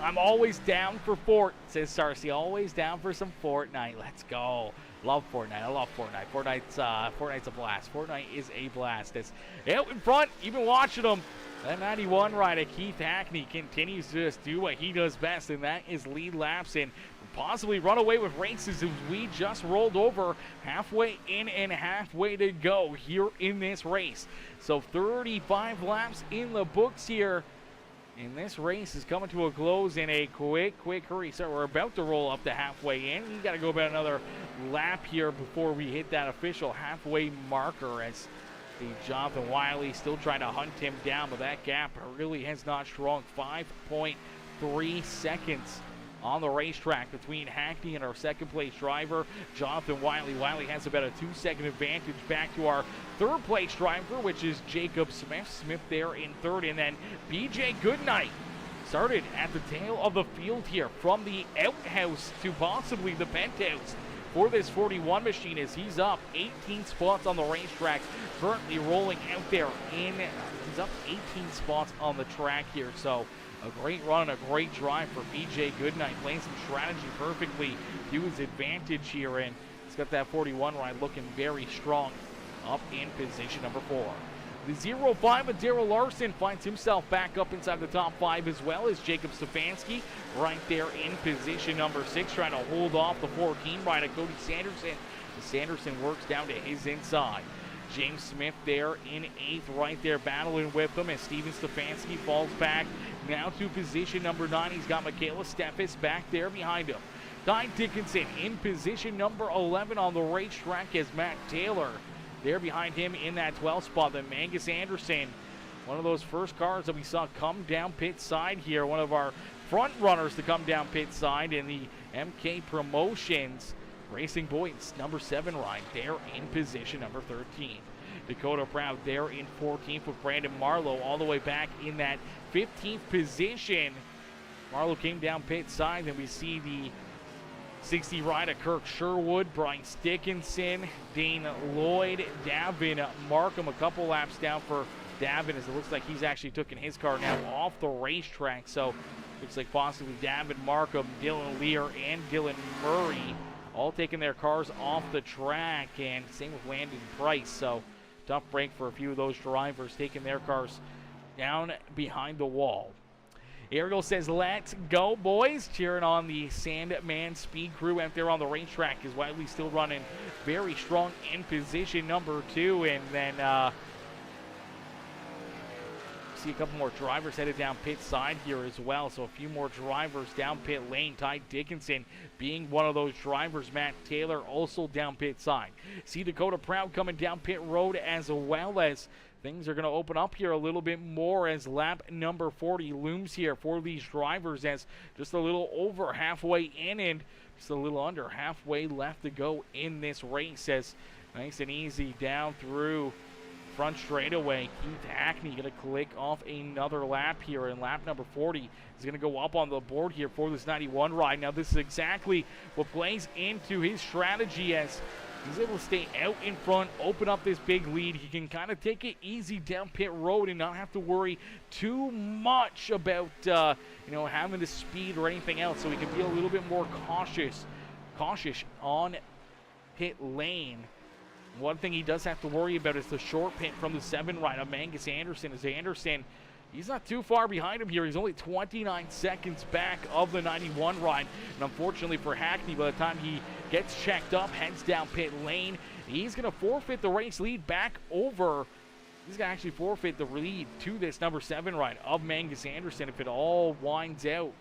I'm always down for Fort, says Sarcy. Always down for some Fortnite. Let's go. Love Fortnite. I love Fortnite. Fortnite's a blast. Fortnite is a blast. It's out in front. You've been watching them. That 91 rider, Keith Hackney, continues to just do what he does best, and that is lead laps and possibly run away with races, as we just rolled over halfway in and halfway to go here in this race. So 35 laps in the books here. And this race is coming to a close in a quick hurry. So we're about to roll up to halfway in. You got to go about another lap here before we hit that official halfway marker, as the Jonathan Wiley still trying to hunt him down, but that gap really has not shrunk. 5.3 seconds on the racetrack between Hackney and our second place driver, Jonathan Wiley. Wiley has about a 2-second advantage back to our third place driver, which is Jacob Smith. Smith there in third, and then BJ Goodnight started at the tail of the field here from the outhouse to possibly the penthouse for this 41 machine, as he's up 18 spots on the racetrack, currently rolling out there he's up 18 spots on the track here. So a great run, a great drive for BJ Goodnight, playing some strategy perfectly to his advantage here, and he's got that 41 ride looking very strong up in position number 4. The 0-5 of Darrell Larson finds himself back up inside the top 5 as well as Jacob Stefanski right there in position number 6, trying to hold off the 14 rider Cody Sanderson. Sanderson works down to his inside. James Smith there in 8th, right there battling with him as Steven Stefanski falls back now to position number 9. He's got Michaela Steffes back there behind him. Ty Dickinson in position number 11 on the racetrack as Matt Taylor there behind him in that 12th spot. Then Mangus Anderson, one of those first cars that we saw come down pit side here, one of our front runners to come down pit side in the MK Promotions Racing Boys number 7 ride there in position number 13. Dakota Proud there in 14th with Brandon Marlowe all the way back in that 15th position. Marlowe came down pit side, then we see the 60 rider Kirk Sherwood, Bryce Dickinson, Dane Lloyd, Davin Markham, a couple laps down for Davin as it looks like he's actually taking his car now off the racetrack. So looks like possibly Davin Markham, Dylan Lear, and Dylan Murray all taking their cars off the track, and same with Landon Price. So tough break for a few of those drivers taking their cars down behind the wall. Ariel says, let's go, boys. Cheering on the Sandman Speed Crew out there on the racetrack as Wiley still running very strong in position number 2. And then see a couple more drivers headed down pit side here as well. So a few more drivers down pit lane. Ty Dickinson being one of those drivers. Matt Taylor also down pit side. See Dakota Proud coming down pit road as well as things are going to open up here a little bit more as lap number 40 looms here for these drivers as just a little over halfway in and just a little under halfway left to go in this race as nice and easy down through front straightaway. Keith Hackney going to click off another lap here, and lap number 40 is going to go up on the board here for this 91 ride. Now this is exactly what plays into his strategy as he's able to stay out in front, open up this big lead. He can kind of take it easy down pit road and not have to worry too much about having to speed or anything else. So he can be a little bit more cautious on pit lane. One thing he does have to worry about is the short pit from the 7 ride of Mangus Anderson. As Anderson, he's not too far behind him here. He's only 29 seconds back of the 91 ride. And unfortunately for Hackney, by the time he gets checked up, heads down pit lane, he's going to forfeit the race lead back over. He's going to actually forfeit the lead to this number 7 ride of Mangus Anderson. If it all winds out,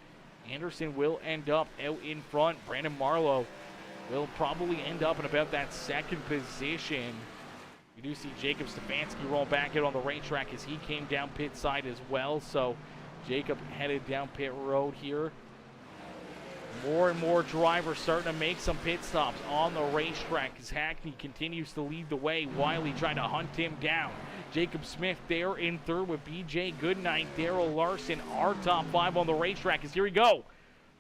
Anderson will end up out in front. Brandon Marlowe will probably end up in about that 2nd position. We do see Jacob Stefanski roll back out on the racetrack as he came down pit side as well. So Jacob headed down pit road here. More and more drivers starting to make some pit stops on the racetrack as Hackney continues to lead the way. Wiley trying to hunt him down. Jacob Smith there in 3rd with BJ Goodnight. Darrell Larson, our top 5 on the racetrack as here we go.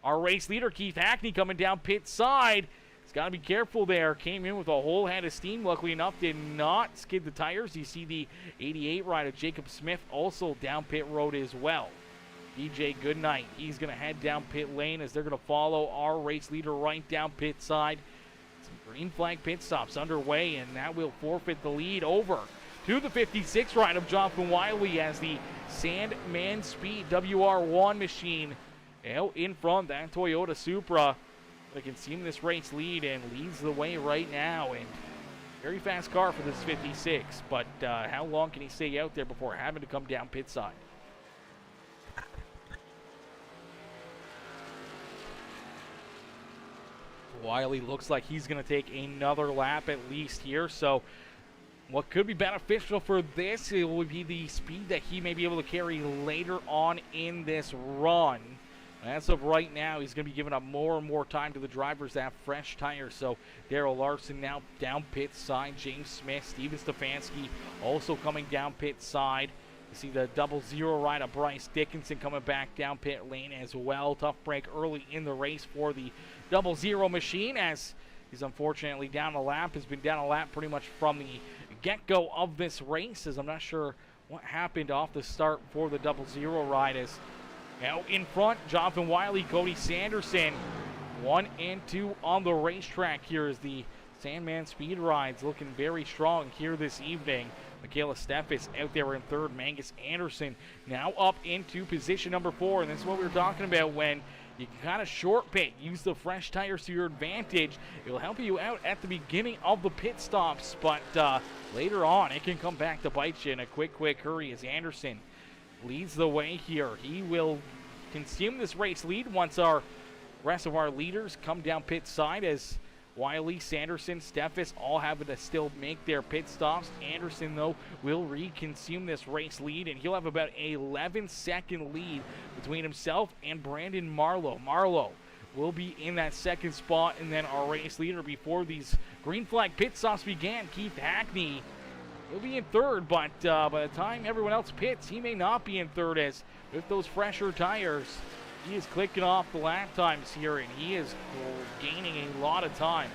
Our race leader, Keith Hackney, coming down pit side. He's got to be careful there. Came in with a whole head of steam. Luckily enough, did not skid the tires. You see the 88 rider, Jacob Smith, also down pit road as well. BJ Goodnight, he's going to head down pit lane as they're going to follow our race leader right down pit side. Some green flag pit stops underway, and that will forfeit the lead over to the 56 ride of Jonathan Wiley as the Sandman Speed WR1 machine out in front. That Toyota Supra that can seam this race lead and leads the way right now. And very fast car for this 56, but how long can he stay out there before having to come down pit side? Wiley looks like he's going to take another lap at least here. So what could be beneficial for this, it will be the speed that he may be able to carry later on in this run. As of right now, he's going to be giving up more and more time to the drivers that have fresh tires. So Darrell Larson now down pit side. James Smith, Steven Stefanski also coming down pit side. You see the 00 ride of Bryce Dickinson coming back down pit lane as well. Tough break early in the race for the 00 machine as he's unfortunately down a lap. Has been down a lap pretty much from the get-go of this race, as I'm not sure what happened off the start for the 00 ride. As out in front, Jonathan Wiley, Cody Sanderson, 1 and 2 on the racetrack here as the Sandman Speed Rides looking very strong here this evening. Michaela Steffes out there in third. Mangus Anderson now up into position number 4. And this is what we were talking about when you can kind of short pit, use the fresh tires to your advantage. It'll help you out at the beginning of the pit stops, but later on it can come back to bite you in a quick hurry as Anderson leads the way here. He will consume this race lead once our rest of our leaders come down pit side, as Wiley, Sanderson, Steffes all having to still make their pit stops. Anderson, though, will reconsume this race lead, and he'll have about an 11-second lead between himself and Brandon Marlowe. Marlowe will be in that second spot, and then our race leader before these green flag pit stops began, Keith Hackney, will be in third, but by the time everyone else pits, he may not be in third, as with those fresher tires, he is clicking off the lap times here, and he is gaining a lot of time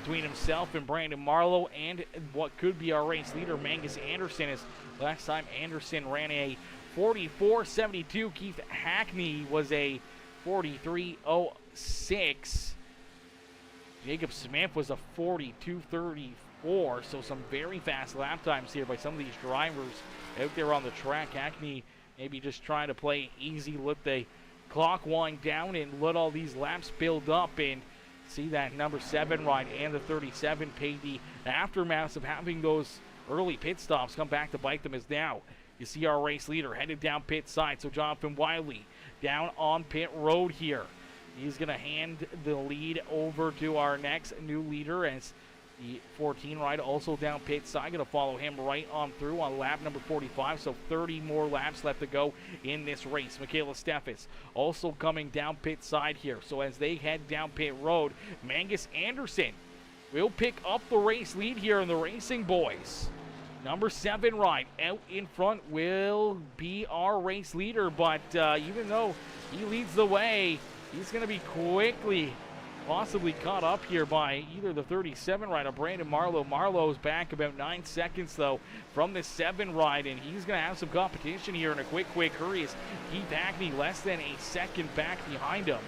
between himself and Brandon Marlowe and what could be our race leader, Mangus Anderson, as last time Anderson ran a 44.72. Keith Hackney was a 43.06. Jacob Smith was a 42.34, so some very fast lap times here by some of these drivers out there on the track. Hackney maybe just trying to play easy, let the clock wind down and let all these laps build up, and see that number 7 ride and the 37 pay the aftermath of having those early pit stops come back to bite them, as now you see our race leader headed down pit side. So Jonathan Wiley down on pit road here. He's going to hand the lead over to our next new leader, as the 14 ride also down pit side. Going to follow him right on through on lap number 45. So 30 more laps left to go in this race. Michaela Steffes also coming down pit side here. So as they head down pit road, Mangus Anderson will pick up the race lead here in the Racing Boys. Number 7 ride out in front will be our race leader, but even though he leads the way, he's going to be quickly possibly caught up here by either the 37 ride or Brandon Marlowe. Marlowe's back about 9 seconds, though, from this 7 ride, and he's going to have some competition here in a quick hurry, as Keith Hackney less than a second back behind him.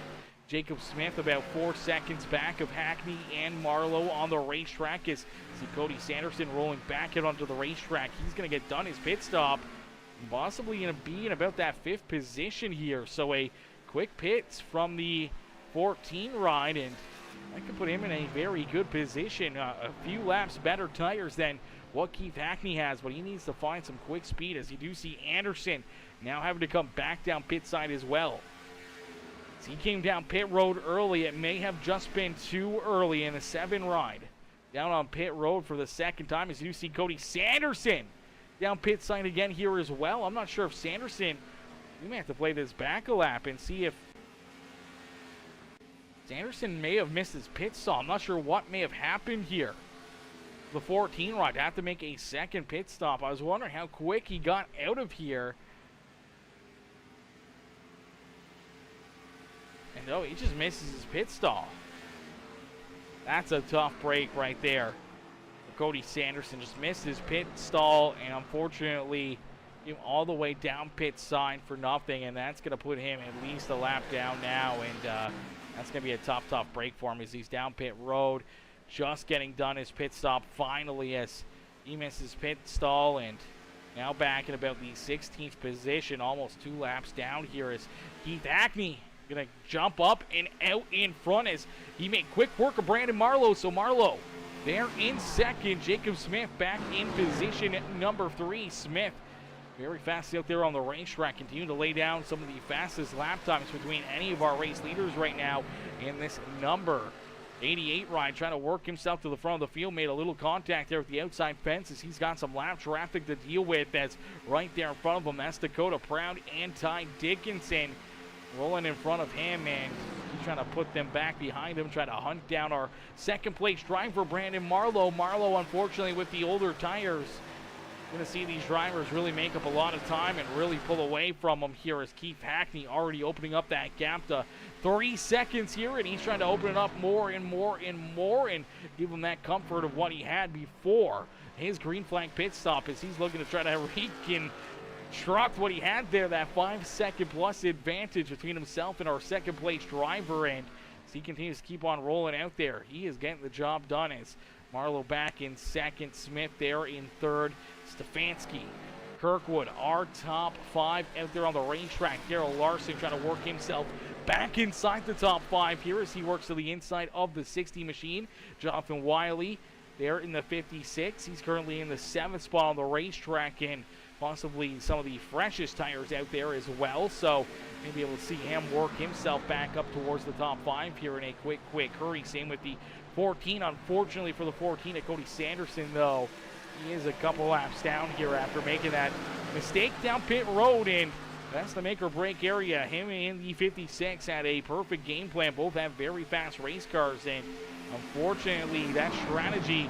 Jacob Smith about 4 seconds back of Hackney and Marlowe on the racetrack, as see Cody Sanderson rolling back out onto the racetrack. He's going to get done his pit stop, possibly going to be in about that 5th position here. So a quick pits from the 14 ride, and that could put him in a very good position. A few laps better tires than what Keith Hackney has, but he needs to find some quick speed, as you do see Anderson now having to come back down pit side as well. As he came down pit road early, it may have just been too early in the 7 ride. Down on pit road for the second time, as you see Cody Sanderson down pit side again here as well. I'm not sure if Sanderson, we may have to play this back a lap and see if Sanderson may have missed his pit stop. I'm not sure what may have happened here. The 14 ride have to make a second pit stop. I was wondering how quick he got out of here. And no, he just misses his pit stop. That's a tough break right there. Cody Sanderson just missed his pit stall, and unfortunately all the way down pit side for nothing, and that's going to put him at least a lap down now, and that's going to be a tough break for him as he's down pit road, just getting done his pit stop finally, as he misses pit stall, and now back in about the 16th position, almost 2 laps down here, as Keith Hackney going to jump up and out in front as he made quick work of Brandon Marlowe. So Marlowe there in second. Jacob Smith back in position at number 3. Smith very fast out there on the racetrack, continuing to lay down some of the fastest lap times between any of our race leaders right now in this number 88 ride, trying to work himself to the front of the field. Made a little contact there with the outside fence as he's got some lap traffic to deal with. That's right there in front of him. That's Dakota Proud and Ty Dickinson rolling in front of him, and he's trying to put them back behind him, trying to hunt down our second place driver, Brandon Marlowe. Marlowe, unfortunately, with the older tires, going to see these drivers really make up a lot of time and really pull away from them here, as Keith Hackney already opening up that gap to 3 seconds here, and he's trying to open it up more and more and more and give him that comfort of what he had before his green flag pit stop, as he's looking to try to reconstruct what he had there, that 5-second plus advantage between himself and our second place driver, and as he continues to keep on rolling out there, he is getting the job done, as Marlowe back in second. Smith there in third. Stefanski, Kirkwood, our top 5 out there on the racetrack. Darrell Larson trying to work himself back inside the top 5 here as he works to the inside of the 60 machine. Jonathan Wiley there in the 56. He's currently in the 7th spot on the racetrack, and possibly some of the freshest tires out there as well. So maybe able to see him work himself back up towards the top 5 here in a quick hurry. Same with the 14. Unfortunately for the 14 at Cody Sanderson, though, he is a couple laps down here after making that mistake down pit road, and that's the make or break area. Him and the 56 had a perfect game plan. Both have very fast race cars, and unfortunately that strategy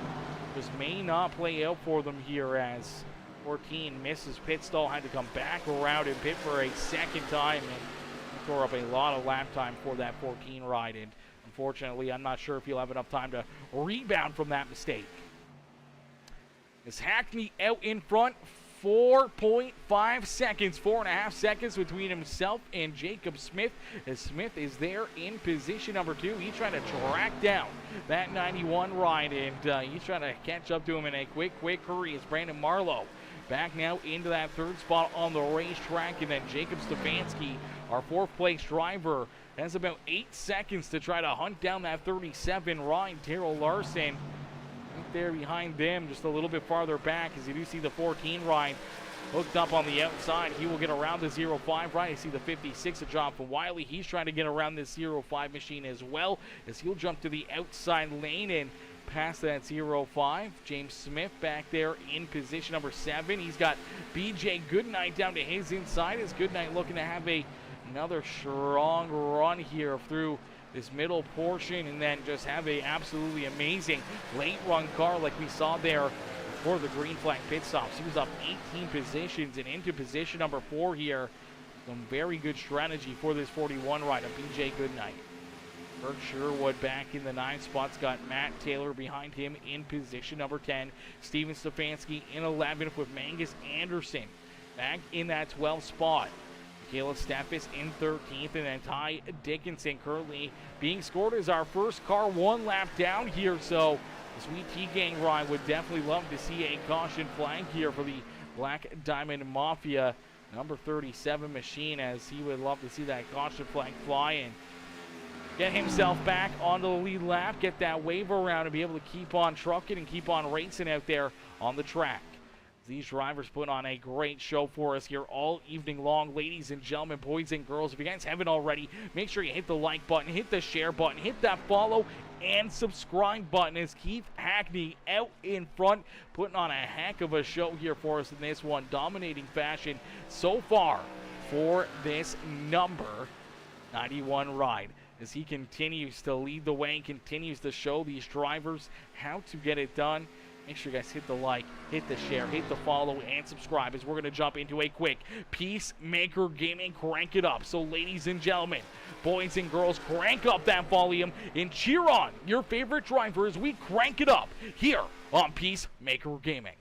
just may not play out for them here as 14 misses pit stall, had to come back around and pit for a second time, and tore up a lot of lap time for that 14 ride. And unfortunately, I'm not sure if he'll have enough time to rebound from that mistake. As Hackney out in front, 4.5 seconds, 4.5 seconds between himself and Jacob Smith, as Smith is there in position number 2. He's trying to track down that 91 ride, and he's trying to catch up to him in a quick hurry as Brandon Marlowe back now into that 3rd spot on the racetrack. And then Jacob Stefanski, our 4th place driver, has about 8 seconds to try to hunt down that 37 ride. Darrell Larson right there behind them, just a little bit farther back, as you do see the 14 ride hooked up on the outside. He will get around the 05 ride. You see the 56 of Jonathan Wiley. He's trying to get around this 05 machine as well, as he'll jump to the outside lane and past that 05. James Smith back there in position number 7. He's got BJ Goodnight down to his inside, as Goodnight looking to have another strong run here through this middle portion, and then just have a absolutely amazing late run car like we saw there before the green flag pit stops. He was up 18 positions and into position number 4 here. Some very good strategy for this 41 rider, BJ Goodnight. Kirk Sherwood back in the 9th spot's got Matt Taylor behind him in position number 10. Steven Stefanski in 11th with Mangus Anderson back in that 12th spot. Michaela Steffes in 13th, and then Ty Dickinson currently being scored as our first car 1 lap down here. So the Sweet Tea Gang ride would definitely love to see a caution flag here for the Black Diamond Mafia number 37 machine, as he would love to see that caution flag fly and get himself back onto the lead lap, get that wave around, and be able to keep on trucking and keep on racing out there on the track. These drivers put on a great show for us here all evening long. Ladies and gentlemen, boys and girls, if you guys haven't already, make sure you hit the like button, hit the share button, hit that follow and subscribe button, as Keith Hackney out in front, putting on a heck of a show here for us in this one, dominating fashion so far for this number 91 ride, as he continues to lead the way and continues to show these drivers how to get it done. Make sure you guys hit the like, hit the share, hit the follow, and subscribe, as we're going to jump into a quick PeaceMaker Gaming Crank It Up. So ladies and gentlemen, boys and girls, crank up that volume and cheer on your favorite driver as we crank it up here on PeaceMaker Gaming.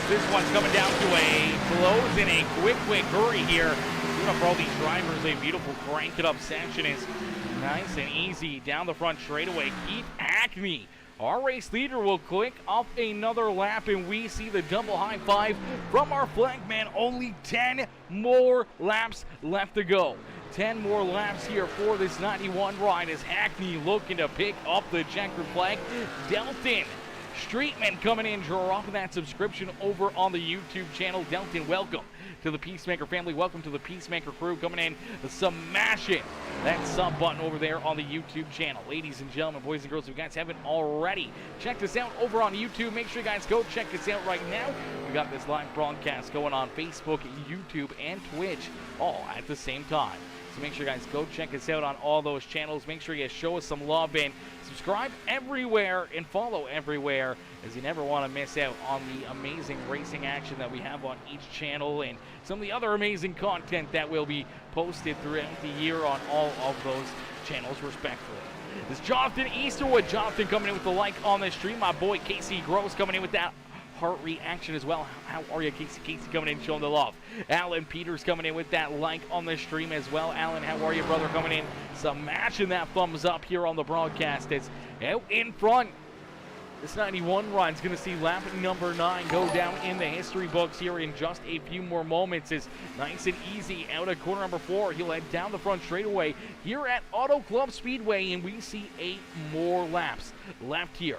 as this one's coming down to a close in a quick hurry here. For all these drivers, a beautiful crank it up section is nice and easy down the front straightaway. Keith Hackney, our race leader, will click up another lap, and we see the double high five from our flag man. Only 10 more laps left to go. 10 more laps here for this 91 ride as Hackney looking to pick up the checkered flag. Delton Streetman coming in, dropping that subscription over on the YouTube channel. Delton, welcome to the PeaceMaker family. Welcome to the PeaceMaker Crew, coming in, smashing that sub button over there on the YouTube channel. Ladies and gentlemen, boys and girls, if you guys haven't already checked us out over on YouTube, make sure you guys go check us out right now. We got this live broadcast going on Facebook, YouTube, and Twitch all at the same time. So make sure you guys go check us out on all those channels. Make sure you show us some love and subscribe everywhere and follow everywhere, as you never want to miss out on the amazing racing action that we have on each channel and some of the other amazing content that will be posted throughout the year on all of those channels respectively. This is Jonathan Easterwood. Jonathan coming in with the like on the stream. My boy Casey Gross coming in with that heart reaction as well. How are you, Casey? Casey coming in, showing the love. Alan Peters coming in with that like on the stream as well. Alan, how are you, brother? Coming in, smashing that thumbs up here on the broadcast. It's out in front. This 91 ride's going to see lap number 9 go down in the history books here in just a few more moments. It's nice and easy out of corner number 4. He'll head down the front straightaway here at Auto Club Speedway, and we see 8 more laps left here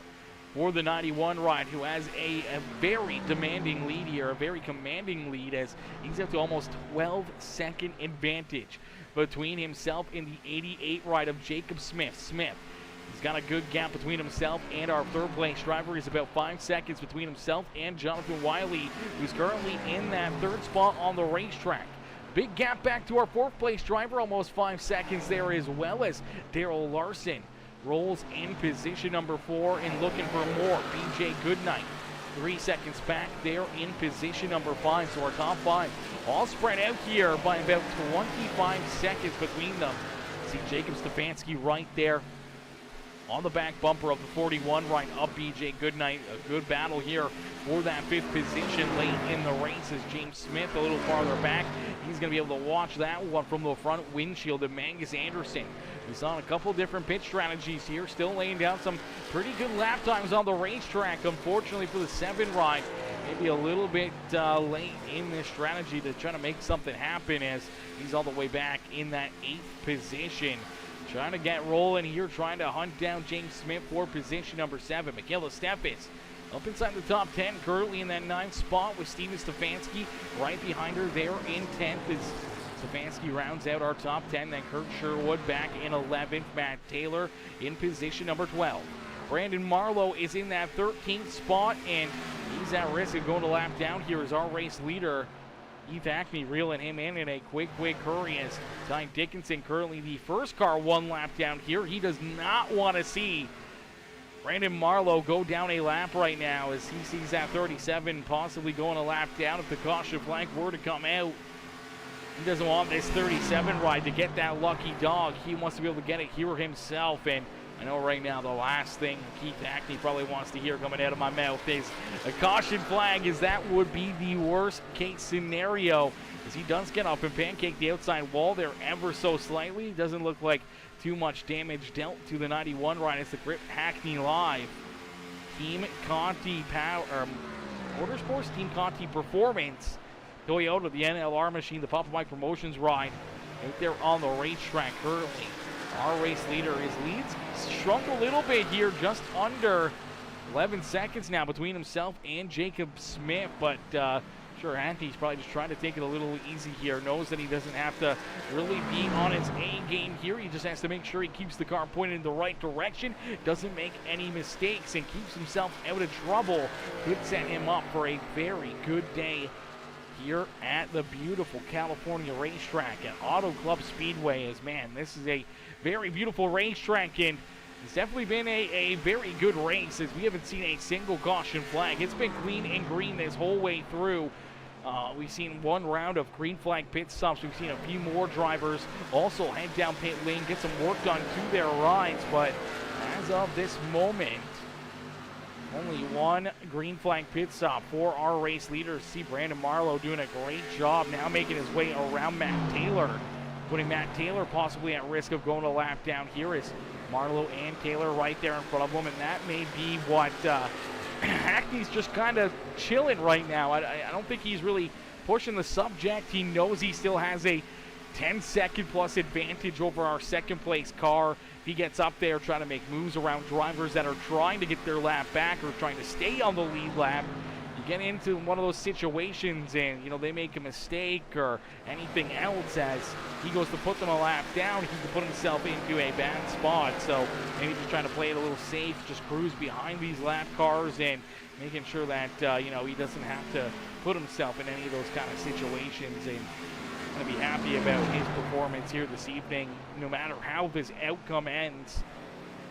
for the 91 ride, who has a very demanding lead here, a very commanding lead, as he's up to almost 12-second advantage between himself and the 88 ride of Jacob Smith. He's got a good gap between himself and our third place driver. He's about 5 seconds between himself and Jonathan Wiley, who's currently in that third spot on the racetrack. Big gap back to our fourth place driver, almost 5 seconds there, as well as Daryl Larson rolls in position number 4 and looking for more. BJ Goodnight 3 seconds back there in position number 5. So our top 5 all spread out here by about 25 seconds between them. See Jacob Stefanski right there on the back bumper of the 41 right up BJ Goodnight. A good battle here for that 5th position late in the race as James Smith a little farther back. He's going to be able to watch that one from the front windshield of Mangus Anderson. We saw a couple different pit strategies here, still laying down some pretty good lap times on the racetrack. Unfortunately for the 7 ride, maybe a little bit late in this strategy to try to make something happen, as he's all the way back in that 8th position. Trying to get rolling here, trying to hunt down James Smith for position number 7. Michaela Steffes up inside the top 10, currently in that 9th spot with Steven Stefanski right behind her there in 10th as Stefanski rounds out our top 10. Then Kurt Sherwood back in 11th. Matt Taylor in position number 12. Brandon Marlowe is in that 13th spot, and he's at risk of going to lap down here as our race leader. Keith Hackney reeling him in a quick hurry as Ty Dickinson, currently the first car, 1 lap down here. He does not want to see Brandon Marlowe go down a lap right now as he sees that 37 possibly going a lap down if the caution flag were to come out. He doesn't want this 37 ride to get that lucky dog. He wants to be able to get it here himself, and I know right now the last thing Keith Hackney probably wants to hear coming out of my mouth is a caution flag, as that would be the worst case scenario, as he does get up and pancake the outside wall there ever so slightly. Doesn't look like too much damage dealt to the 91 ride. It's the Grip Hackney Live Team Conti Motorsports Team Conti Performance Toyota, the NLR machine, the Papa Mike Promotions ride out there on the racetrack currently. Our race leader, his lead's shrunk a little bit here, just under 11 seconds now between himself and Jacob Smith, but sure, Hackney's probably just trying to take it a little easy here. Knows that he doesn't have to really be on his A game here. He just has to make sure he keeps the car pointed in the right direction, doesn't make any mistakes, and keeps himself out of trouble. Could set him up for a very good day here at the beautiful California racetrack at Auto Club Speedway. As man, this is a very beautiful racetrack, and it's definitely been a very good race, as we haven't seen a single caution flag. It's been clean and green this whole way through. We've seen 1 round of green flag pit stops. We've seen a few more drivers also head down pit lane, get some work done to their rides, but as of this moment, Only one green flag pit stop for our race leaders. See Brandon Marlowe doing a great job now making his way around Matt Taylor, putting Matt Taylor possibly at risk of going a lap down here as Marlowe and Taylor right there in front of him, and that may be what Hackney's just kind of chilling right now. I don't think he's really pushing the subject. He knows he still has a 10-second plus advantage over our second place car. If he gets up there trying to make moves around drivers that are trying to get their lap back or trying to stay on the lead lap, you get into one of those situations and, you know, they make a mistake or anything else as he goes to put them a lap down, he can put himself into a bad spot. So maybe just trying to play it a little safe, just cruise behind these lap cars and making sure that, you know, he doesn't have to put himself in any of those kind of situations. And going to be happy about his performance here this evening, no matter how this outcome ends.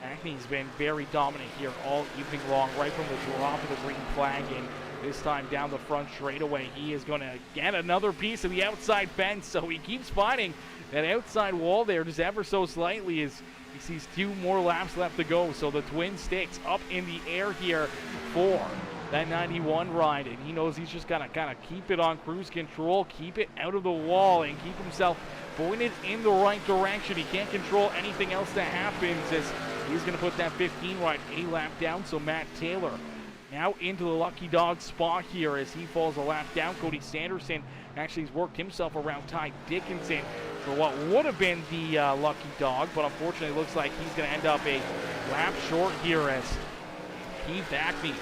Hackney's been very dominant here all evening long, right from the drop of the green flag, and this time down the front straightaway. He is going to get another piece of the outside fence, so he keeps fighting that outside wall there just ever so slightly as he sees 2 more laps left to go. So the twin sticks up in the air here for that 91 ride, and he knows he's just got to kind of keep it on cruise control, keep it out of the wall, and keep himself pointed in the right direction. He can't control anything else that happens as he's going to put that 15 ride a lap down. So Matt Taylor now into the lucky dog spot here as he falls a lap down. Cody Sanderson actually has worked himself around Ty Dickinson for what would have been the lucky dog, but unfortunately it looks like he's going to end up a lap short here as Keith Hackney,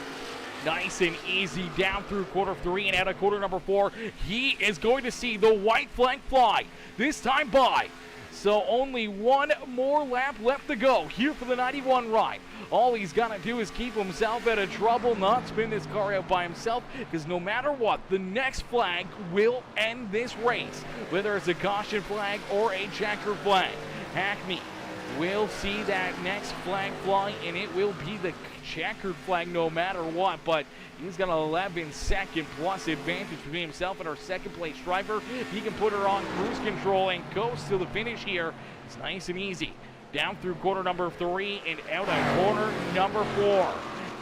nice and easy down through quarter 3 and out of quarter number 4. He is going to see the white flag fly, this time by. So only one more lap left to go here for the 91 ride. All he's got to do is keep himself out of trouble, not spin this car out by himself, because no matter what, the next flag will end this race, whether it's a caution flag or a checker flag. Hackney will see that next flag fly, and it will be the checkered flag no matter what, but he's got an 11-second plus advantage between himself and our second place driver. He can put her on cruise control and coast to the finish here. It's nice and easy. Down through quarter number 3 and out of corner number 4.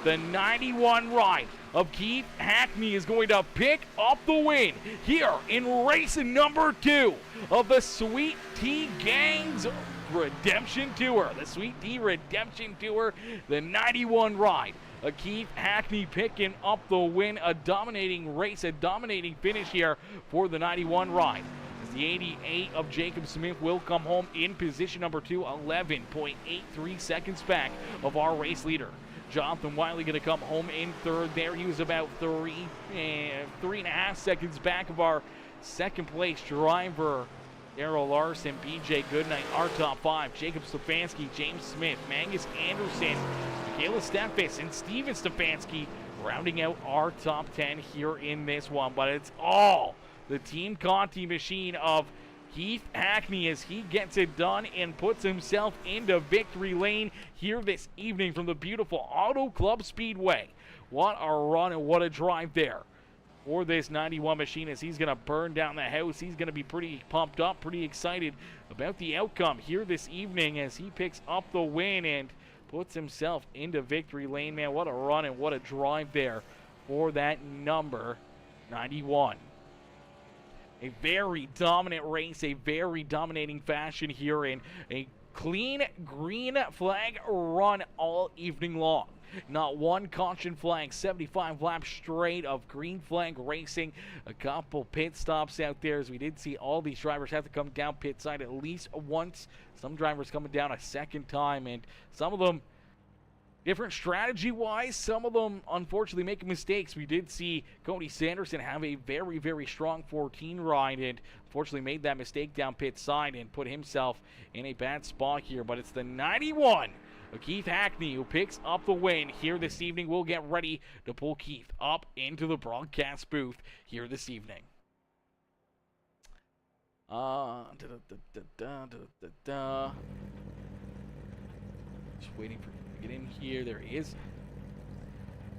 The 91 ride of Keith Hackney is going to pick up the win here in race number 2 of the Sweet Tea Gangs Redemption Tour. The Sweet Tea Redemption Tour, the 91 ride. Keith Hackney picking up the win. A dominating race, a dominating finish here for the 91 ride. As the 88 of Jacob Smith will come home in position number 2, 11.83 seconds back of our race leader. Jonathan Wiley going to come home in 3rd there. He was about 3.5 seconds back of our second place driver, Darrell Larson, BJ Goodnight. Our top 5, Jacob Stefanski, James Smith, Mangus Anderson, Michaela Steffes, and Steven Stefanski rounding out our top 10 here in this one. But it's all the Team Conti machine of Keith Hackney as he gets it done and puts himself into victory lane here this evening from the beautiful Auto Club Speedway. What a run and what a drive there for this 91 machine as he's going to burn down the house. He's going to be pretty pumped up, pretty excited about the outcome here this evening as he picks up the win and puts himself into victory lane. Man, what a run and what a drive there for that number 91. A very dominant race, a very dominating fashion here in a clean green flag run all evening long. Not one caution flag, 75 laps straight of green flag racing. A couple pit stops out there as we did see all these drivers have to come down pit side at least once. Some drivers coming down a second time, and some of them different strategy-wise, some of them unfortunately making mistakes. We did see Cody Sanderson have a very, very strong 14 ride and unfortunately made that mistake down pit side and put himself in a bad spot here. But it's the 91 of Keith Hackney who picks up the win here this evening. We'll get ready to pull Keith up into the broadcast booth here this evening. Just waiting for get in here. There he is.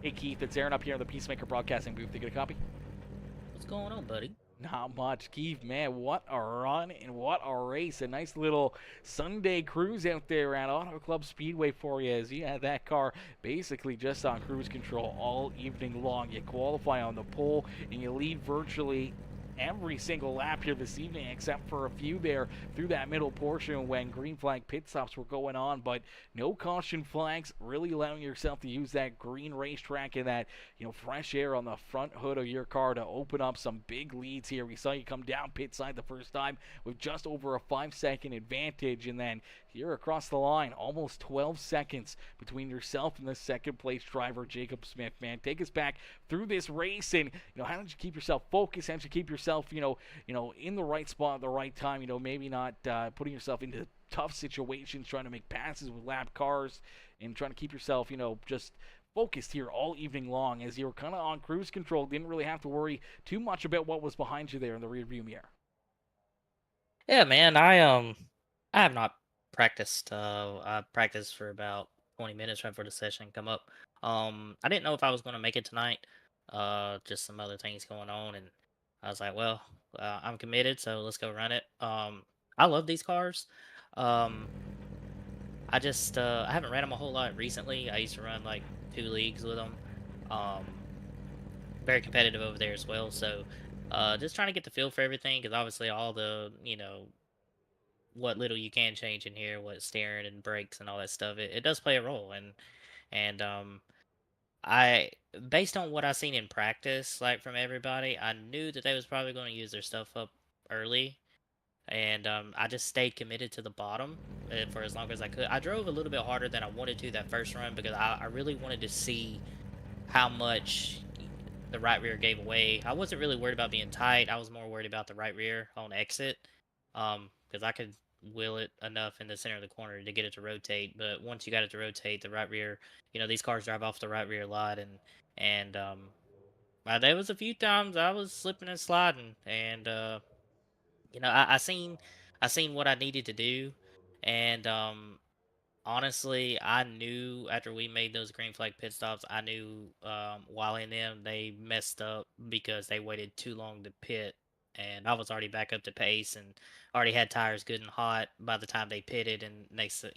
Hey Keith, it's Aaron up here in the PeaceMaker Broadcasting booth. You get a copy? What's going on, buddy? Not much, Keith. Man, what a run and what a race. A nice little Sunday cruise out there at Auto Club Speedway for you as you had that car basically just on cruise control all evening long. You qualify on the pole and you lead virtually every single lap here this evening except for a few there through that middle portion when green flag pit stops were going on, but no caution flags, really allowing yourself to use that green racetrack and that fresh air on the front hood of your car to open up some big leads here. We saw you come down pit side the first time with just over a 5-second advantage, and then here across the line, almost 12 seconds between yourself and the second place driver, Jacob Smith. Man, take us back through this race, and how did you keep yourself focused? How did you keep yourself, in the right spot at the right time? Maybe not putting yourself into tough situations, trying to make passes with lap cars, and trying to keep yourself, just focused here all evening long as you were kind of on cruise control. Didn't really have to worry too much about what was behind you there in the rearview mirror. Yeah, man. I have not practiced. I practiced for about 20 minutes right before the session come up. I didn't know if I was going to make it tonight. Just some other things going on, and I was like, well, I'm committed, so let's go run it. I love these cars. Um, I haven't ran them a whole lot recently. I used to run like 2 leagues with them. Um, Very competitive over there as well. So, just trying to get the feel for everything because obviously all the what little you can change in here, what steering and brakes and all that stuff, it does play a role. And I based on what I seen in practice, like from everybody, I knew that they was probably going to use their stuff up early, and I just stayed committed to the bottom for as long as I could. I drove a little bit harder than I wanted to that first run because I really wanted to see how much the right rear gave away. I wasn't really worried about being tight. I was more worried about the right rear on exit, because I could wheel it enough in the center of the corner to get it to rotate. But once you got it to rotate, the right rear, these cars drive off the right rear a lot, and there was a few times I was slipping and sliding, and I seen what I needed to do, and honestly, I knew after we made those green flag pit stops, I knew Wiley and them they messed up because they waited too long to pit, and I was already back up to pace and already had tires good and hot by the time they pitted, and it's just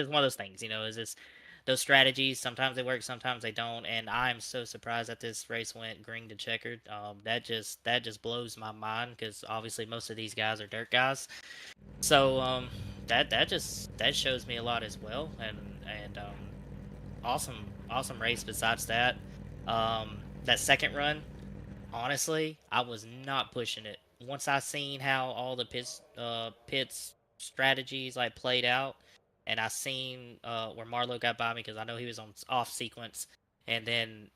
one of those things, it's just those strategies. Sometimes they work, sometimes they don't, and I'm so surprised that this race went green to checkered. That just blows my mind because obviously most of these guys are dirt guys, so that shows me a lot as well, and awesome race. Besides that, that second run, honestly, I was not pushing it. Once I seen how all the pits strategies like played out, and I seen where Marlowe got by me because I know he was on off sequence, and then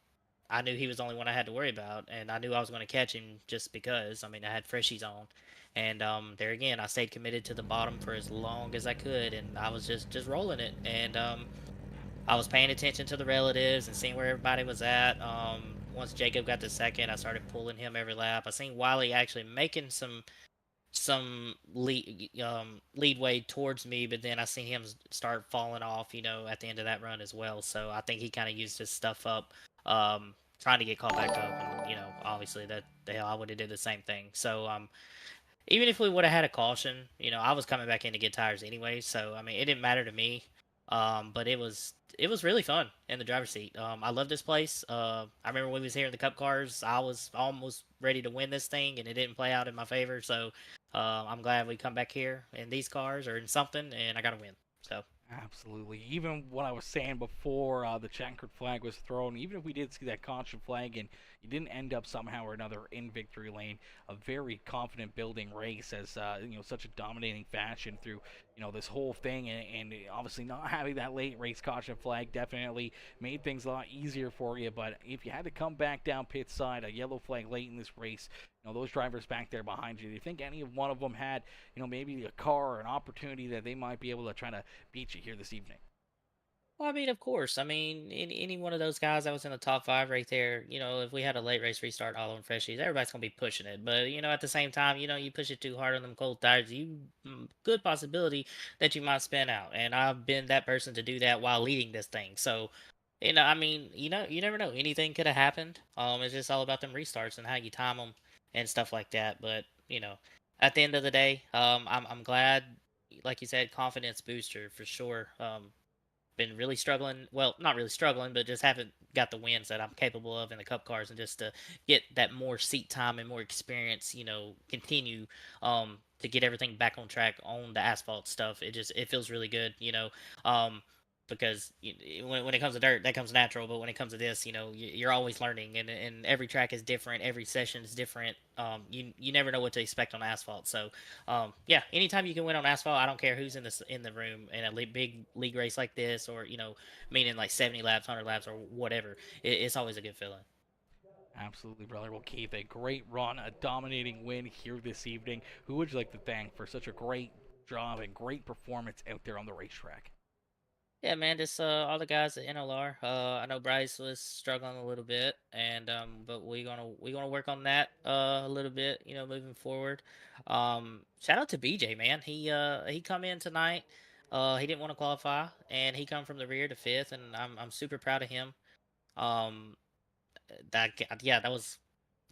I knew he was the only one I had to worry about, and I knew I was going to catch him just because. I mean, I had freshies on, and there again, I stayed committed to the bottom for as long as I could, and I was just rolling it, and I was paying attention to the relatives and seeing where everybody was at. Once Jacob got to second, I started pulling him every lap. I seen Wiley actually making some lead way towards me, but then I seen him start falling off, at the end of that run as well. So I think he kind of used his stuff up, trying to get caught back up, and obviously that the hell I would have did the same thing. So even if we would have had a caution, I was coming back in to get tires anyway, so I mean, it didn't matter to me. But it was really fun in the driver's seat. I love this place. I remember when we was here in the Cup cars, I was almost ready to win this thing, and it didn't play out in my favor. So I'm glad we come back here in these cars or in something, and I got to win. So Absolutely. Even what I was saying before the checkered flag was thrown, even if we did see that caution flag and you didn't end up somehow or another in victory lane, a very confident building race as such a dominating fashion through this whole thing, and obviously not having that late race caution flag definitely made things a lot easier for you. But if you had to come back down pit side, a yellow flag late in this race, those drivers back there behind you, do you think any of one of them had maybe a car or an opportunity that they might be able to try to beat you here this evening? well, I mean, of course. I mean, any one of those guys that was in the top five right there, if we had a late race restart all on freshies, everybody's gonna be pushing it. But at the same time, you push it too hard on them cold tires, good possibility that you might spin out. And I've been that person to do that while leading this thing. So I mean, you never know. Anything could have happened. It's just all about them restarts and how you time them and stuff like that. But at the end of the day, I'm glad, like you said, confidence booster for sure. Been really struggling. Well, not really struggling, but just haven't got the wins that I'm capable of in the cup cars, and just to get that more seat time and more experience, continue to get everything back on track on the asphalt stuff. It feels really good, because when it comes to dirt, that comes natural, but when it comes to this, you're always learning, and every track is different, every session is different. You never know what to expect on asphalt, so yeah, anytime you can win on asphalt, I don't care who's in the room in a big league race like this, or meaning like 70 laps, 100 laps, or whatever. It's always a good feeling. Absolutely, brother. Well, Keith, a great run, a dominating win here this evening. Who would you like to thank for such a great job and great performance out there on the racetrack? Yeah, man, just all the guys at NLR. I know Bryce was struggling a little bit, and but we gonna work on that a little bit, moving forward. Shout out to BJ, man. He come in tonight. He didn't want to qualify, and he come from the rear to fifth, and I'm super proud of him. Um, yeah, that was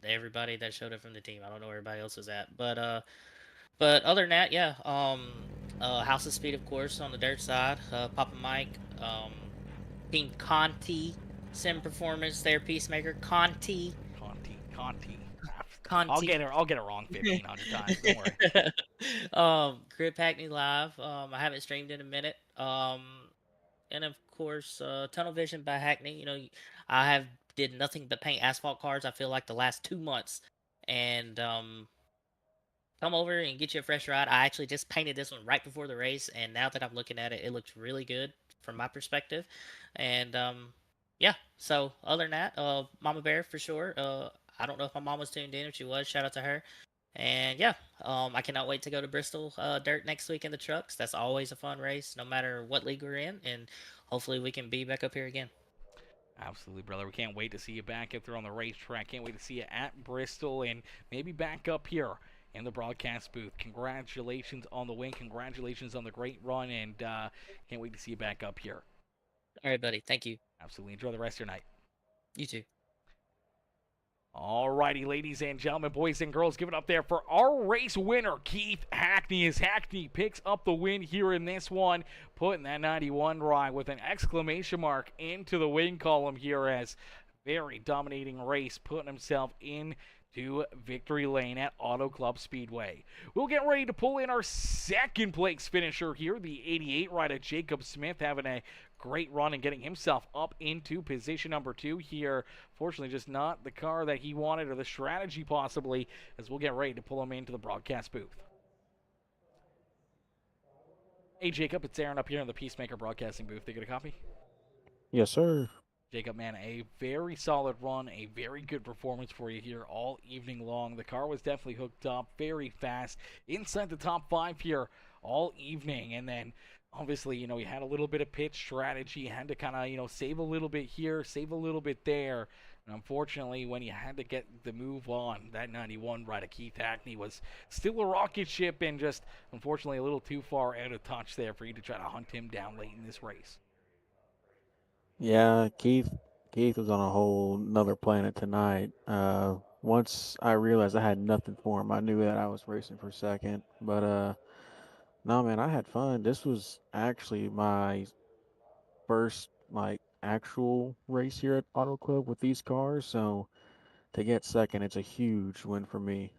everybody that showed up from the team. I don't know where everybody else was at, but other than that, yeah. House of Speed, of course, on the dirt side. Papa Mike, Team Conti, Sim Performance, their Peacemaker, Conti, Conti. Conti. I'll get it wrong 1,500 times. Don't worry. Crib Hackney Live. I haven't streamed in a minute. And of course, Tunnel Vision by Hackney. I have did nothing but paint asphalt cars. I feel like the last 2 months, and come over and get you a fresh ride. I actually just painted this one right before the race, and now that I'm looking at it, it looks really good from my perspective. And yeah. So other than that, Mama Bear for sure. I don't know if my mom was tuned in. If she was, shout out to her. And yeah, I cannot wait to go to Bristol Dirt next week in the trucks. That's always a fun race, no matter what league we're in, and hopefully we can be back up here again. Absolutely, brother. We can't wait to see you back out there on the racetrack. Can't wait to see you at Bristol and maybe back up here in the broadcast booth. Congratulations on the win. Congratulations on the great run, and can't wait to see you back up here. All right, buddy. Thank you. Absolutely. Enjoy the rest of your night. You too. Alrighty, ladies and gentlemen, boys and girls, give it up there for our race winner, Keith Hackney. As Hackney picks up the win here in this one, putting that 91 ride with an exclamation mark into the win column here, as very dominating race, putting himself in to victory lane at Auto Club Speedway. We'll get ready to pull in our second place finisher here, the 88 rider Jacob Smith, having a great run and getting himself up into position number 2 here. Fortunately, just not the car that he wanted or the strategy possibly, as we'll get ready to pull him into the broadcast booth. Hey, Jacob, it's Aaron up here in the PeaceMaker broadcasting booth. They get a copy? Yes, sir. Jacob, man, a very solid run, a very good performance for you here all evening long. The car was definitely hooked up very fast inside the top 5 here all evening. And then obviously, you had a little bit of pitch strategy. You had to kind of, save a little bit here, save a little bit there. And unfortunately, when you had to get the move on, that 91 ride of Keith Hackney was still a rocket ship and just, unfortunately, a little too far out of touch there for you to try to hunt him down late in this race. Yeah, Keith was on a whole nother planet tonight. Once I realized I had nothing for him, I knew that I was racing for second. But no, man, I had fun. This was actually my first like actual race here at Auto Club with these cars. So to get second, it's a huge win for me.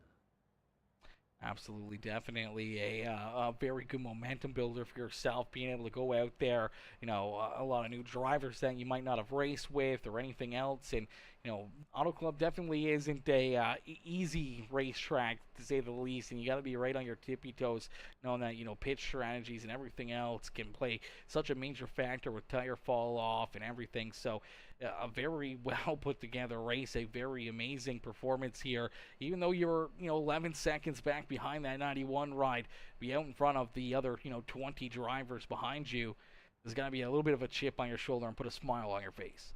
Absolutely, definitely a very good momentum builder for yourself, being able to go out there, a lot of new drivers that you might not have raced with or anything else. And, Auto Club definitely isn't a easy racetrack, to say the least, and you got to be right on your tippy toes, knowing that, pitch strategies and everything else can play such a major factor with tire fall off and everything. So, a very well put together race, a very amazing performance here. Even though you're 11 seconds back behind that 91 ride, be out in front of the other 20 drivers behind you, there's got to be a little bit of a chip on your shoulder and put a smile on your face.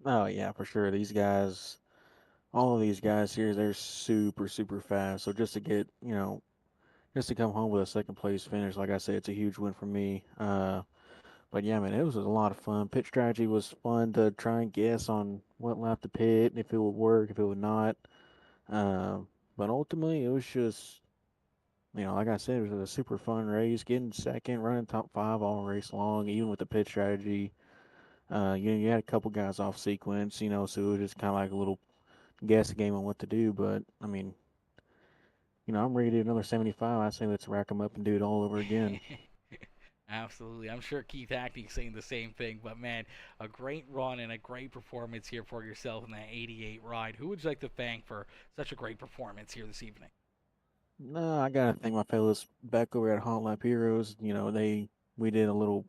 Oh yeah, for sure. These guys, all of these guys here, they're super, super fast. So just to get, just to come home with a second place finish, like I said, it's a huge win for me. But yeah, man, it was a lot of fun. Pit strategy was fun to try and guess on what lap to pit, if it would work, if it would not. Um, but ultimately, it was just, like I said, it was a super fun race. Getting second, running top five all race long, even with the pit strategy. You had a couple guys off sequence, so it was just kind of like a little guess game on what to do. But I mean, I'm ready to do another 75. I say let's rack them up and do it all over again. Absolutely. I'm sure Keith Hackney's saying the same thing, but man, a great run and a great performance here for yourself in that 88 ride. Who would you like to thank for such a great performance here this evening? No, I gotta thank my fellas back over at Hot Lap Heroes. We did a little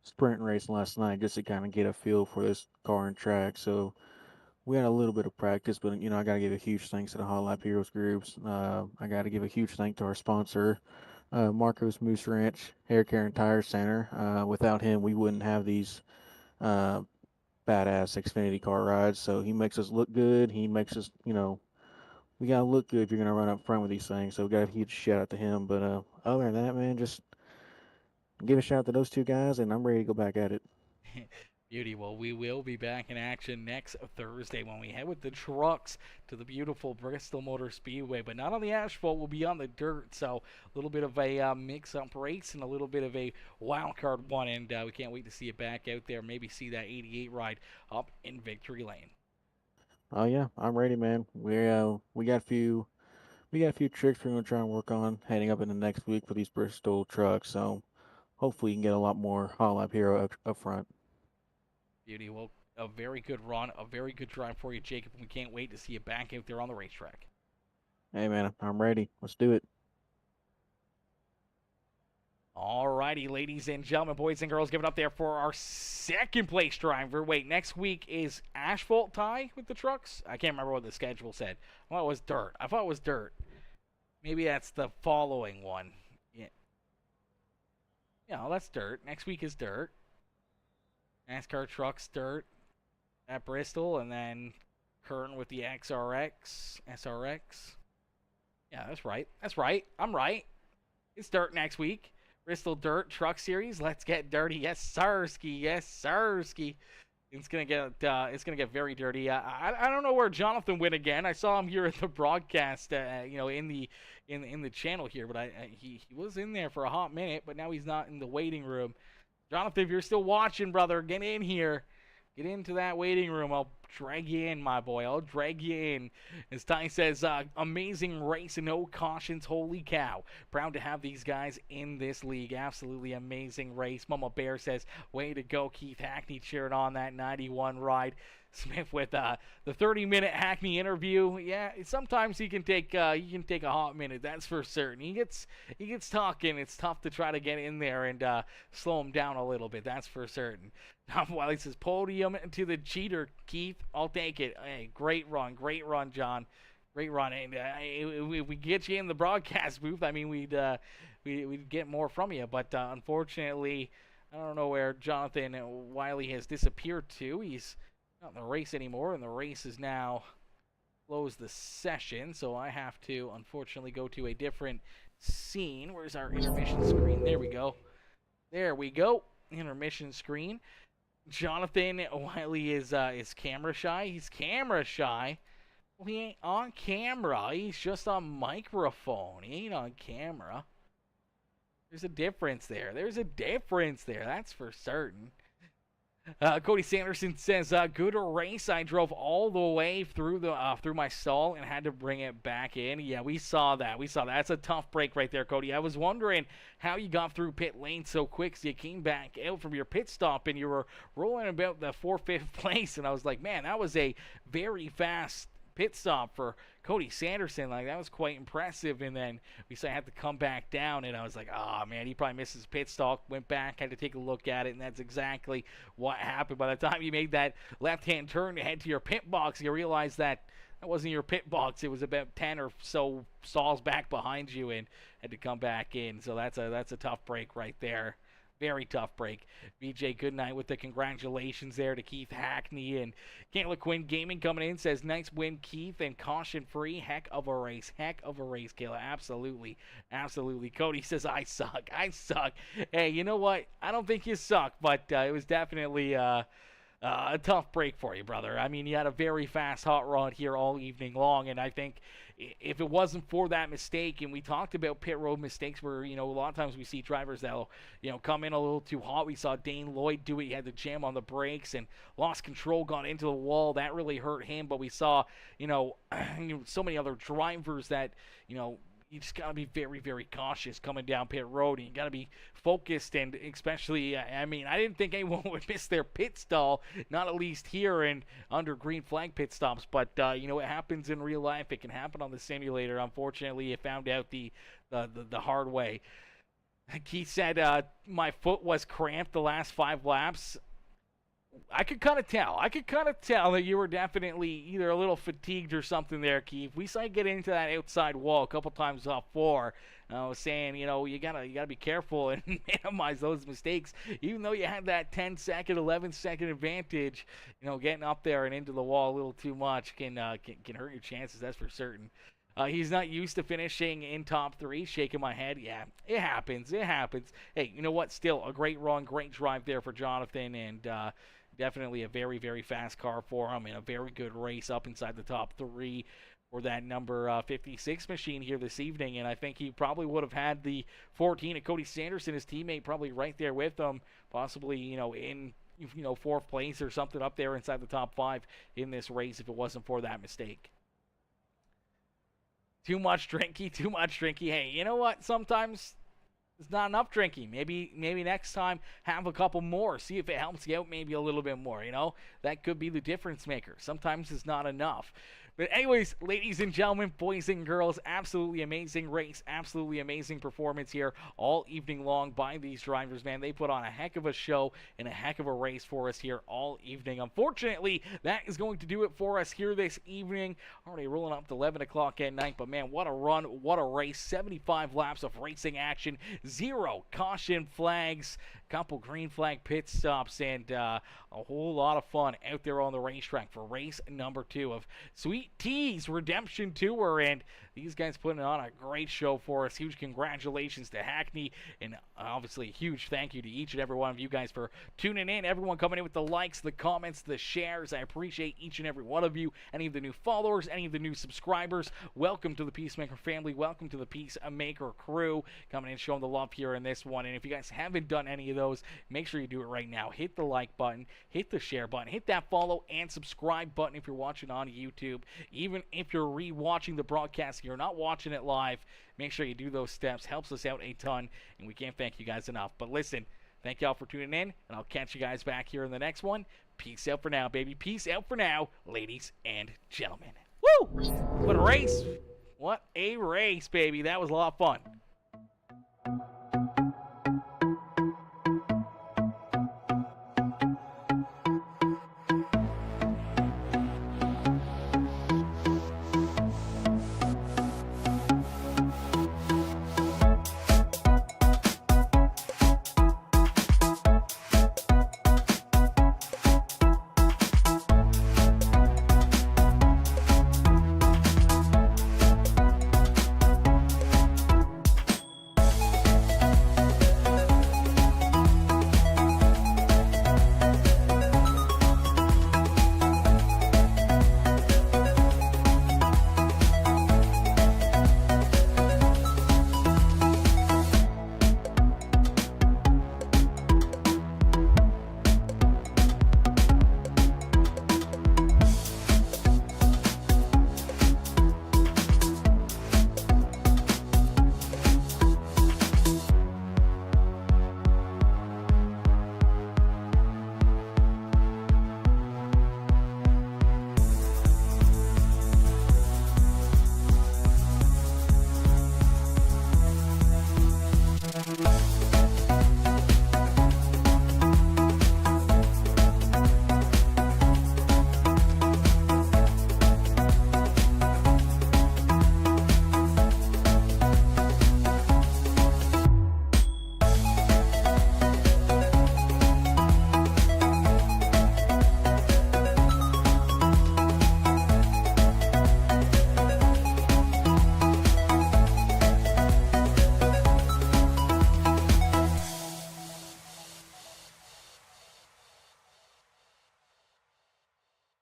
sprint race last night just to kind of get a feel for this car and track. So we had a little bit of practice, but I gotta give a huge thanks to the Hot Lap Heroes groups. I gotta give a huge thank to our sponsor, Marcos Moose Ranch Hair Care and Tire Center. Without him, we wouldn't have these uh, badass Xfinity car rides. So he makes us look good. He makes us, we gotta look good if you're gonna run up front with these things. So we got a huge shout out to him. But other than that, man, just give a shout out to those two guys, and I'm ready to go back at it. Beauty. Well, we will be back in action next Thursday when we head with the trucks to the beautiful Bristol Motor Speedway. But not on the asphalt, we'll be on the dirt. So a little bit of a mix-up race and a little bit of a wild card one. And we can't wait to see it back out there. Maybe see that 88 ride up in Victory Lane. Oh yeah, I'm ready, man. We got a few tricks we're gonna try and work on heading up in the next week for these Bristol trucks. So hopefully you can get a lot more Hot Lap Hero up front. Beauty. Well, a very good run, a very good drive for you, Jacob. We can't wait to see you back out there on the racetrack. Hey man, I'm ready. Let's do it. Alrighty, ladies and gentlemen, boys and girls, give it up there for our second place driver. Wait, next week is asphalt tie with the trucks? I can't remember what the schedule said. I thought it was dirt. Maybe that's the following one. Yeah. Yeah, that's dirt. Next week is dirt. NASCAR trucks, dirt at Bristol, and then Kern with the SRX. Yeah, that's right. I'm right. It's dirt next week. Bristol Dirt Truck Series. Let's get dirty. Yes, sirski. Yes, sirski. It's gonna get very dirty. I don't know where Jonathan went again. I saw him here at the broadcast, in the channel here, but he was in there for a hot minute, but now he's not in the waiting room. Jonathan, if you're still watching, brother, get in here. Get into that waiting room. I'll drag you in, my boy. I'll drag you in. As Ty says, amazing race and no cautions. Holy cow. Proud to have these guys in this league. Absolutely amazing race. Mama Bear says, way to go, Keith Hackney cheering on that 91 ride. Smith with the 30-minute Hackney interview. Yeah, sometimes he can take a hot minute. That's for certain. He gets talking. It's tough to try to get in there and slow him down a little bit. That's for certain. While he says podium to the cheater, Keith, I'll take it. Hey, great run, John. Great run. And if we get you in the broadcast booth, I mean, we'd get more from you. But unfortunately, I don't know where Jonathan Wiley has disappeared to. He's not in the race anymore, and the race is now closed the session, so I have to unfortunately go to a different scene. Where's our intermission screen? There we go. Intermission screen. Jonathan Wiley is camera shy. He's camera shy. Well, he ain't on camera. He's just on microphone. He ain't on camera. There's a difference there. That's for certain. Cody Sanderson says, good race. I drove all the way through my stall and had to bring it back in. Yeah, we saw that. That's a tough break right there, Cody. I was wondering how you got through pit lane so quick. So you came back out from your pit stop and you were rolling about the 4th-5th place. And I was like, man, that was a very fast pit stop for Cody Sanderson. Like, that was quite impressive. And then we said I had to come back down, and I was like, oh man, he probably missed his pit stop. Went back, had to take a look at it, and that's exactly what happened. By the time you made that left-hand turn to head to your pit box, you realized that wasn't your pit box. It was about 10 or so stalls back behind you, and had to come back in. So that's a tough break right there. Very tough break. BJ Goodnight with the congratulations there to Keith Hackney. And Kayla Quinn Gaming coming in says, nice win, Keith, and caution free. Heck of a race. Heck of a race, Kayla. Absolutely. Absolutely. Cody says, I suck. I suck. Hey, you know what? I don't think you suck, but it was definitely a tough break for you, brother. I mean, you had a very fast hot rod here all evening long, and I think if it wasn't for that mistake, and we talked about pit road mistakes where, a lot of times we see drivers that'll, come in a little too hot. We saw Dane Lloyd do it. He had to jam on the brakes and lost control, got into the wall. That really hurt him, but we saw, so many other drivers that, you just got to be very, very cautious coming down pit road, and you got to be focused, and especially, I didn't think anyone would miss their pit stall, not at least here and under green flag pit stops, but, it happens in real life. It can happen on the simulator. Unfortunately, it found out the hard way. Keith said, my foot was cramped the last 5 laps. I could kind of tell that you were definitely either a little fatigued or something there, Keith. We saw you get into that outside wall a couple times off 4. I was saying, you gotta be careful and minimize those mistakes. Even though you had that 10-second, 11-second advantage, getting up there and into the wall a little too much can hurt your chances. That's for certain. He's not used to finishing in top 3. Shaking my head. Yeah, it happens. It happens. Hey, you know what? Still a great run, great drive there for Jonathan, and definitely a very, very fast car for him, and a very good race up inside the top 3 for that number 56 machine here this evening. And I think he probably would have had the 14 of Cody Sanderson, his teammate, probably right there with him, possibly, in 4th place or something up there inside the top 5 in this race if it wasn't for that mistake. Too much drinky. Hey, you know what? Sometimes it's not enough drinking. Maybe next time have a couple more. See if it helps you out maybe a little bit more, That could be the difference maker. Sometimes it's not enough. But anyways, ladies and gentlemen, boys and girls, absolutely amazing race, absolutely amazing performance here all evening long by these drivers, man. They put on a heck of a show and a heck of a race for us here all evening. Unfortunately, that is going to do it for us here this evening. Already rolling up to 11 o'clock at night, but man, what a run, what a race. 75 laps of racing action, 0 caution flags, couple green flag pit stops, and a whole lot of fun out there on the racetrack for race number 2 of Sweet T's Redemption Tour. And these guys putting on a great show for us. Huge congratulations to Hackney, and obviously a huge thank you to each and every one of you guys for tuning in. Everyone coming in with the likes, the comments, the shares. I appreciate each and every one of you. Any of the new followers, any of the new subscribers, welcome to the PeaceMaker family. Welcome to the PeaceMaker Crew, coming in showing the love here in this one. And if you guys haven't done any of those, make sure you do it right now. Hit the like button, hit the share button, hit that follow and subscribe button if you're watching on YouTube. Even if you're re-watching the broadcast, you're not watching it live, make sure you do those steps. Helps us out a ton, and we can't thank you guys enough. But listen, thank y'all for tuning in, and I'll catch you guys back here in the next one. Peace out for now, baby. Peace out for now, ladies and gentlemen. Woo! What a race. What a race, baby. That was a lot of fun.